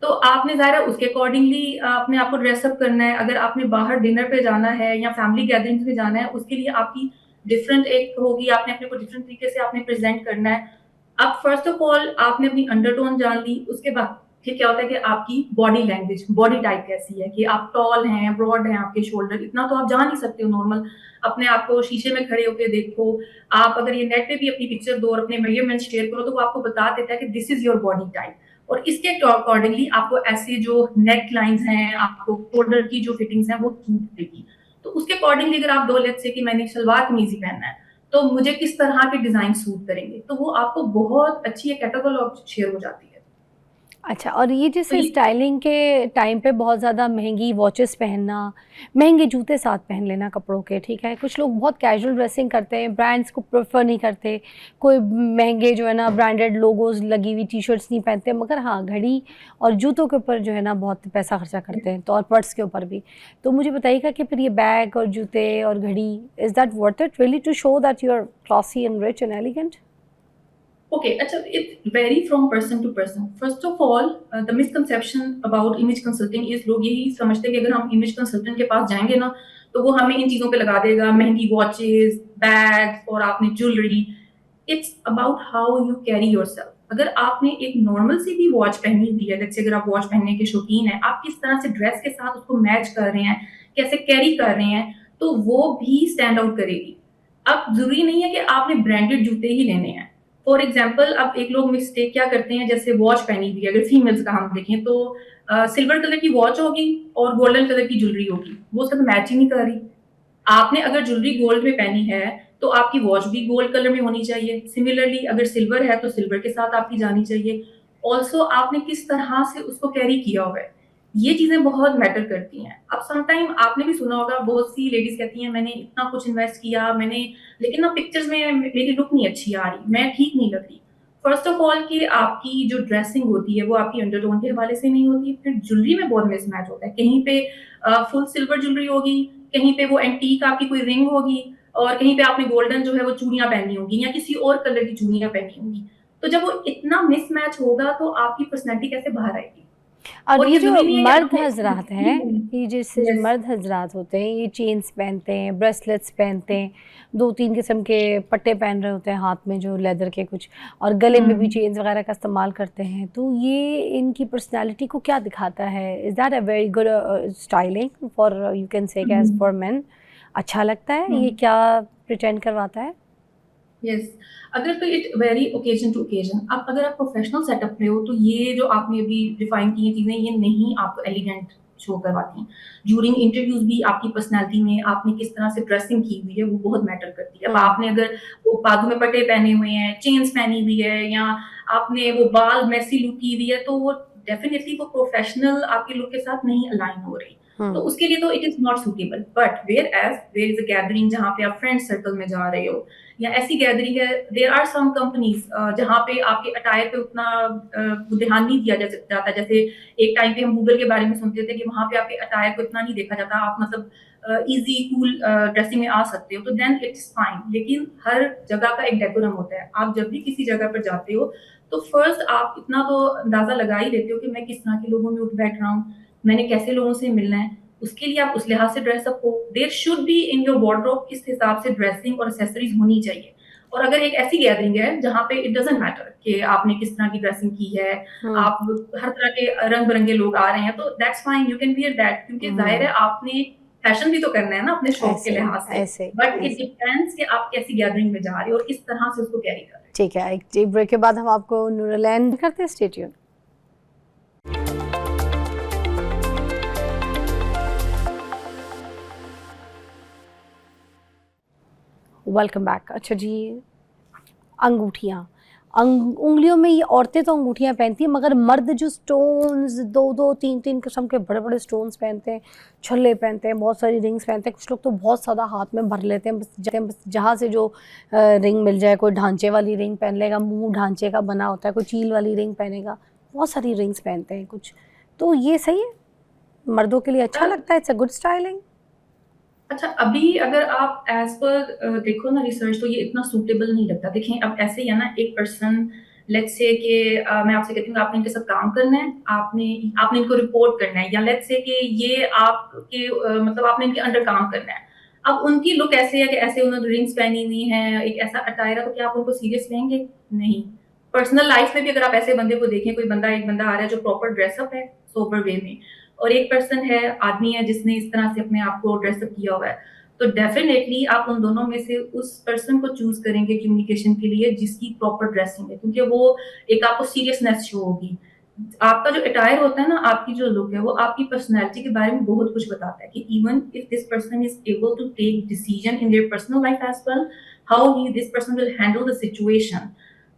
तो आपने ज़ाहिर है उसके अकॉर्डिंगली अपने आप को ड्रेसअप करना है। अगर आपने बाहर डिनर पे जाना है या फैमिली गैदरिंग्स में जाना है, उसके लिए आपकी डिफरेंट एक होगी, आपने अपने को डिफरेंट तरीके से आपने प्रेजेंट करना है। अब फर्स्ट ऑफ ऑल आपने अपनी अंडरटोन जान ली, उसके बाद फिर क्या होता है कि आपकी बॉडी लैंग्वेज, बॉडी टाइप कैसी है, कि आप टॉल हैं, ब्रॉड हैं, आपके शोल्डर, इतना तो आप जान ही सकते हो नॉर्मल। अपने आप को शीशे में खड़े होकर देखो। आप अगर ये नेट पे भी अपनी पिक्चर दो और अपने मेजरमेंट्स शेयर करो, तो वो आपको बता देता है कि this is your body type. और इसके अकॉर्डिंगली आपको ऐसे जो नेक लाइंस हैं, आपको शोल्डर की जो फिटिंग्स हैं, वो सूट देगी। तो उसके अकॉर्डिंगली अगर आप 2 लेट्स से कि मैंने सलवार कमीज ही पहनना है, तो मुझे किस तरह के डिज़ाइन सूट करेंगे, तो वो आपको बहुत अच्छी एक कैटलॉग शेयर हो जाती है। अच्छा, और ये तो जैसे ये स्टाइलिंग के टाइम पे बहुत ज़्यादा महंगी वॉचेस पहनना, महंगे जूते साथ पहन लेना कपड़ों के, ठीक है। कुछ लोग बहुत कैजुअल ड्रेसिंग करते हैं, ब्रांड्स को प्रेफर नहीं करते, कोई महंगे जो है ना ब्रांडेड लोगोज लगी हुई टी शर्ट्स नहीं पहनते, मगर हाँ घड़ी और जूतों के ऊपर जो है ना बहुत पैसा खर्चा करते हैं, तो और पर्स के ऊपर भी। तो मुझे बताइएगा कि फिर ये बैग और जूते और घड़ी, is that worth it really to show that you are classy and rich and elegant? Okay, अच्छा, it vary from person to person. First of all, the misconception about image consulting is लोग यही समझते हैं कि अगर हम image consultant के पास जाएंगे ना, तो वो हमें इन चीज़ों पे लगा देगा, महंगी वॉचेस, बैग्स और आपने jewellery. It's about how you carry yourself. अगर आपने एक नॉर्मल सी भी वॉच पहनी हुई है, जैसे अगर आप वॉच पहनने के शौकीन हैं, आप किस तरह से ड्रेस के साथ उसको मैच कर रहे हैं, कैसे कैरी कर रहे हैं, तो वो भी स्टैंड आउट करेगी। अब जरूरी नहीं है कि आपने ब्रांडेड जूते ही लेने हैं। फॉर एग्जाम्पल, अब एक लोग मिस्टेक क्या करते हैं, जैसे वॉच पहनी हुई है, अगर फीमेल्स का हम देखें तो सिल्वर कलर की वॉच होगी और गोल्डन कलर की ज्वेलरी होगी, वो सब मैच ही नहीं कर रही। आपने अगर ज्वेलरी गोल्ड में पहनी है तो आपकी वॉच भी गोल्ड कलर में होनी चाहिए। सिमिलरली अगर सिल्वर है तो सिल्वर के साथ आपकी जानी चाहिए। ऑल्सो आपने किस तरह से उसको कैरी किया हुआ है, ये चीजें बहुत मैटर करती हैं। अब समटाइम आपने भी सुना होगा, बहुत सी लेडीज कहती हैं मैंने इतना कुछ इन्वेस्ट किया, मैंने, लेकिन ना पिक्चर्स में मेरी लुक नहीं अच्छी आ रही, मैं ठीक नहीं लग रही। फर्स्ट ऑफ ऑल कि आपकी जो ड्रेसिंग होती है वो आपकी अंडरटोन के हवाले से नहीं होती, फिर ज्वेलरी में बहुत मिसमैच होता है। कहीं पे फुल सिल्वर ज्वेलरी होगी, कहीं पे वो एंटीक आपकी कोई रिंग होगी, और कहीं पे आपने गोल्डन जो है वो चूड़ियां पहनी होगी या किसी और कलर की चूड़ियां पहनी होंगी। तो जब वो इतना मिसमैच होगा तो आपकी पर्सनैलिटी कैसे बाहर आएगी? और और ये ये जो जरूरी नहीं है कि मर्द आपको हजरात हैं, ये जैसे जो यस मर्द हजरात होते हैं, ये चेन्स पहनते हैं, ब्रेसलेट्स पहनते हैं, 2-3 किस्म के पट्टे पहन रहे होते हैं हाथ में जो लेदर के कुछ, और गले में भी चेन्स वगैरह का इस्तेमाल करते हैं। तो ये इनकी पर्सनालिटी को क्या दिखाता है? Is that a very good styling for, you can say as for men? अच्छा लगता है ये? क्या प्रिटेंड करवाता है? यस, अगर तो it very occasion to occasion. अब अगर आप प्रोफेशनल सेटअप पे हो तो ये जो आपने अभी डिफाइन की चीजें ये नहीं आपको एलिगेंट शो करवाती हैं। ड्यूरिंग इंटरव्यूज भी आपकी पर्सनालिटी में आपने किस तरह से ड्रेसिंग की हुई है वो बहुत मैटर करती है। अब आपने अगर वो बाजू में पट्टे पहने हुए हैं, चेन्स पहनी हुई है, या आपने वो बाल मैसी लुक की हुई है, तो वो डेफिनेटली वो प्रोफेशनल आपके लुक के साथ नहीं अलाइन हो रही। तो उसके लिए तो it is not suitable. But where is a gathering जहाँ पे आप फ्रेंड सर्कल में जा रहे हो, या ऐसी गैदरिंग है, देयर आर सम कंपनीज जहाँ पे आपके अटायर पे उतना ध्यान नहीं दिया जाता। जैसे एक टाइम पे हम गूगल के बारे में सुनते थे कि वहाँ पे आपके अटायर को इतना नहीं देखा जाता, आप मतलब इजी कूल ड्रेसिंग में आ सकते हो, तो देन इट्स फाइन। लेकिन हर जगह का एक डेकोरम होता है। आप जब भी किसी जगह पर जाते हो तो फर्स्ट आप इतना तो अंदाजा लगा ही लेते हो कि मैं किस तरह के लोगों में उठ बैठ रहा हूँ, मैंने कैसे लोगों से मिलना है, उसके लिए आप उस लिहाज से ड्रेसअप हो। There should be in your wardrobe इस हिसाब से ड्रेसिंग और एक्सेसरीज होनी चाहिए। और अगर एक ऐसी गैदरिंग है जहाँ पे इट डजंट मैटर कि आपने किस तरह की ड्रेसिंग की है, आप हर तरह के रंग बिरंगे लोग आ रहे हैं, तो that's fine, you can wear that, क्योंकि जाहिर है आपने फैशन भी तो करना है ना अपने शौक के ऐसे लिहाज से। ऐसे बट इट ऐसे डिपेंड्स कि आप कैसी गैदरिंग में जा रहे हो और किस तरह से उसको कैरी कर रहे हो। ठीक है, एक ब्रेक के बाद हम आपको नूरलैंड करते हैं। Stay tune. Welcome back. अच्छा जी, अंगूठियाँ, उंगलियों में ये औरतें तो अंगूठियाँ पहनती हैं, मगर मर्द जो स्टोन्स 2-2, 3-3 किस्म के बड़े बड़े स्टोन्स पहनते हैं, छल्ले पहनते हैं, बहुत सारी रिंग्स पहनते हैं। कुछ लोग तो बहुत ज़्यादा हाथ में भर लेते हैं, बस जहाँ से जो रिंग मिल जाए। कोई ढांचे वाली रिंग पहन लेगा, मुंह ढांचे का बना होता है, कोई चील वाली रिंग पहनेगा, बहुत सारी रिंग्स पहनते हैं कुछ। तो ये सही है? मर्दों के लिए अच्छा लगता है? It's a good styling? अच्छा, अभी अगर आप एज पर देखो ना रिसर्च, तो ये इतना सूटेबल नहीं लगता। देखें, अब ऐसे ही है ना, एक पर्सन लेट्स से कि मैं आपसे कहती हूँ आपने इनके साथ काम करना है, आपने आपने इनको रिपोर्ट करना है, या लेट्स से कि ये आपके मतलब आपने इनके अंडर काम करना है। अब उनकी लुक ऐसे है कि ऐसे उन्होंने रिंग्स पहनी हुई हैं, एक ऐसा अटायर है, तो क्या आप उनको सीरियस लेंगे? नहीं। पर्सनल लाइफ में भी अगर आप ऐसे बंदे को देखें, कोई बंदा, एक बंदा आ रहा है जो प्रॉपर ड्रेसअप है सोबर वे में, और एक पर्सन है, आदमी है जिसने इस तरह से अपने आप को ड्रेसअप किया हुआ है, तो डेफिनेटली आप उन दोनों में से उस पर्सन को चूज करेंगे कम्युनिकेशन के लिए जिसकी प्रॉपर ड्रेसिंग है, क्योंकि वो एक आपको सीरियसनेस शो होगी। आपका जो अटायर होता है ना, आपकी जो लुक है, वो आपकी पर्सनैलिटी के बारे में बहुत कुछ बताता है कि even if this person is able to take decision in their personal life as well, how he this person will handle the situation.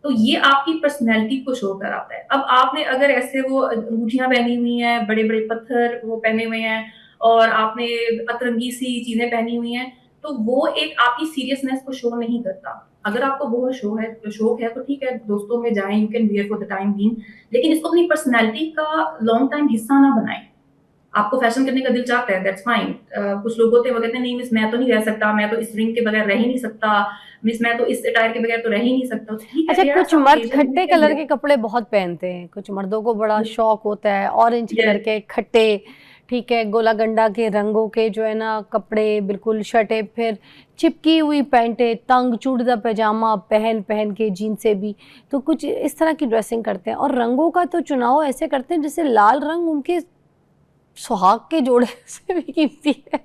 तो ये आपकी पर्सनैलिटी को शो कराता है। अब आपने अगर ऐसे वो अंगूठियां पहनी हुई हैं, बड़े बड़े पत्थर वो पहने हुए हैं, और आपने अतरंगी सी चीजें पहनी हुई हैं, तो वो एक आपकी सीरियसनेस को शो नहीं करता। अगर आपको बहुत शौक है तो ठीक है, दोस्तों में जाएं, you can wear for the time being, लेकिन इसको अपनी पर्सनैलिटी का लॉन्ग टाइम हिस्सा ना बनाएं। आपको फैशन करने का दिल चाहता है, दैट्स फाइन। कुछ लोग होते हैं वो कहते हैं नहीं मिस मैं तो नहीं रह सकता, मैं तो इस रिंग के बगैर रह ही नहीं सकता, मिस मैं तो इस अटायर के बगैर तो रह ही नहीं सकता। तो ठीक है, अच्छा, there are कुछ some मर्द occasions खट्टे you can कलर wear। के कपड़े बहुत पहनते हैं, कुछ मर्दों को बड़ा शौक होता है ऑरेंज Yes. कलर के खट्टे, ठीक है, गोला गंडा के रंगों के जो है ना कपड़े, बिल्कुल शर्टें, फिर चिपकी हुई पैंटें, तंग चूड़ीदार पैजामा पहन पहन के, जीन्स से भी, तो कुछ इस तरह की ड्रेसिंग करते हैं। और रंगों का तो चुनाव ऐसे करते हैं जैसे लाल रंग उनके सुहाग के जोड़े से भी कीमती है,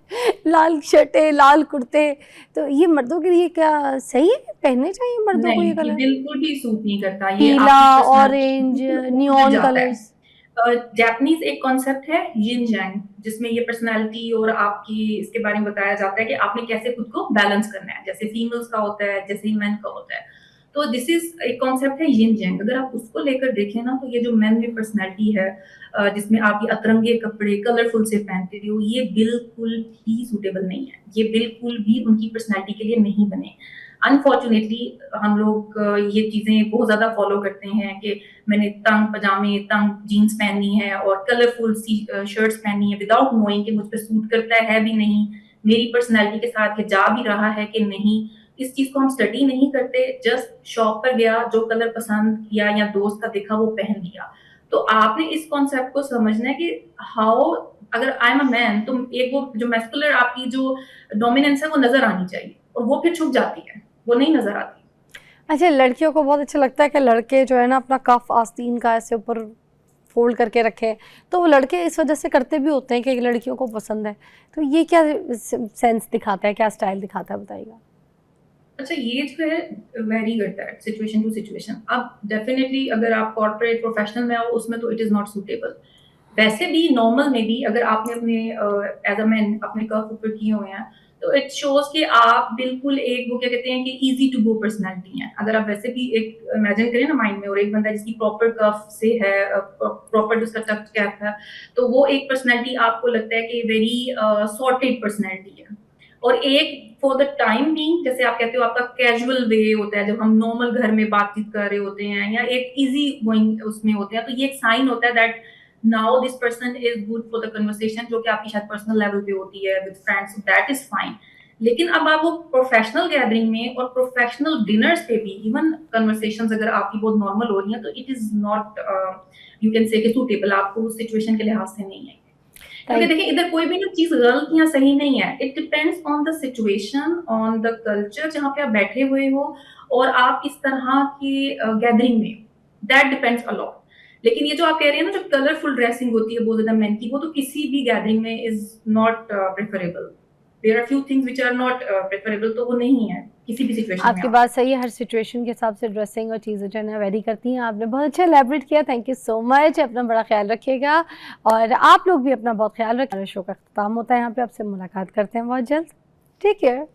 लाल शर्टें, लाल कुर्ते। तो ये मर्दों के लिए क्या सही है, पहनने चाहिए मर्दों को नहीं, ये ये कलर? बिल्कुल भी सूट नहीं करता, ये पीला, आपकी ऑरेंज, पर्सनैलिटी नियॉन जाता है। कलर्स। जापानीज एक कॉन्सेप्ट है यिन जैंग, जिसमें ये पर्सनालिटी और आपकी इसके बारे में बताया जाता है कि आपने कैसे खुद को बैलेंस करना है, जैसे फीमेल्स का होता है, जैसे ही मेन का होता है। तो दिस इज एक कॉन्सेप्ट है यिन जैंग। अगर आप उसको लेकर देखें ना, तो ये जो मेन में पर्सनालिटी है, जिसमें आप ये अतरंगे कपड़े कलरफुल से पहनते हो, ये बिल्कुल भी सूटेबल नहीं है, ये बिल्कुल भी उनकी पर्सनालिटी के लिए नहीं बने। अनफॉर्चुनेटली हम लोग ये चीजें बहुत ज्यादा फॉलो करते हैं कि मैंने तंग पजामे, तंग जीन्स पहननी है और कलरफुल सी शर्ट्स पहननी है, विदाउट नोइंग कि मुझ पर सूट करता है भी नहीं, मेरी पर्सनैलिटी के साथ ये जा भी रहा है कि नहीं। इस चीज को हम स्टडी नहीं करते, जस्ट शॉप पर गया, जो कलर पसंद किया या दोस्त का देखा वो पहन लिया। तो आपने इस कॉन्सेप्ट को समझना है कि हाउ, अगर आई एम अ मैन, तो एक वो जो मैस्कुलर आपकी जो डोमिनेंस है वो नजर आनी चाहिए, और वो फिर छुप जाती है, वो नहीं नजर आती। अच्छा, लड़कियों को बहुत अच्छा लगता है कि लड़के जो है ना अपना कफ आस्तीन का ऐसे ऊपर फोल्ड करके रखें, तो वो लड़के इस वजह से करते भी होते हैं कि लड़कियों को पसंद है। तो ये क्या सेंस दिखाता है, क्या स्टाइल दिखाता है, बताइएगा। अच्छा, ये जो है वेरी करता है सिचुएशन टू सिचुएशन। अब डेफिनेटली अगर आप कॉर्पोरेट प्रोफेशनल में आओ, उसमें तो इट इज नॉट सूटेबल। वैसे भी नॉर्मल में भी अगर आपने अपने एज अ मैन अपने कर्व ऊपर किए हुए हैं, तो इट शोज कि आप बिल्कुल एक वो क्या कहते हैं कि इजी टू गो पर्सनैलिटी है। अगर आप वैसे भी एक इमेजिन करें ना माइंड में, और एक बंदा जिसकी प्रॉपर कर्व से है, प्रॉपर जिसका टक कैप है, तो वो एक पर्सनैलिटी आपको लगता है कि वेरी सॉर्टेड पर्सनैलिटी है। और एक फॉर द टाइम बीइंग, जैसे आप कहते हो आपका कैजुअल वे होता है, जब हम नॉर्मल घर में बातचीत कर रहे होते हैं या एक इजी गोइंग उसमें होते हैं, तो ये एक साइन होता है that now this person is good for the conversation, जो कि आपकी शायद पर्सनल लेवल पे होती है with friends, that is fine. लेकिन अब आप वो प्रोफेशनल गैदरिंग में और प्रोफेशनल डिनर्स पे भी इवन कन्वर्सेशंस अगर आपकी बहुत नॉर्मल हो रही हैं, तो it is not, you can से कि सूटेबल, आपको उस सिचुएशन के लिहाज से नहीं है। क्योंकि देखिए इधर कोई भी ना चीज गलत या सही नहीं है, it depends on the situation, on the culture जहाँ पे आप बैठे हुए हो, और आप किस तरह की गैदरिंग में, दैट डिपेंड्स अ लॉट। लेकिन ये जो आप कह रहे हैं ना, जो कलरफुल ड्रेसिंग होती है बहुत ज्यादा मेन की, वो तो किसी भी गैदरिंग में is not preferable. There are few things which are not preferable, तो वो नहीं है किसी भी सिचुएशन में। आपकी बात सही है, हर सिचुएशन के हिसाब से ड्रेसिंग और चीज़ें जो है ना वेरी करती हैं। आपने बहुत अच्छा एलैबोरेट किया, थैंक यू सो मच। अपना बड़ा ख्याल रखिएगा, और आप लोग भी अपना बहुत ख्याल रखें। शो का अख्ताम होता है यहाँ पे, आपसे मुलाकात करते हैं बहुत जल्द। Take care.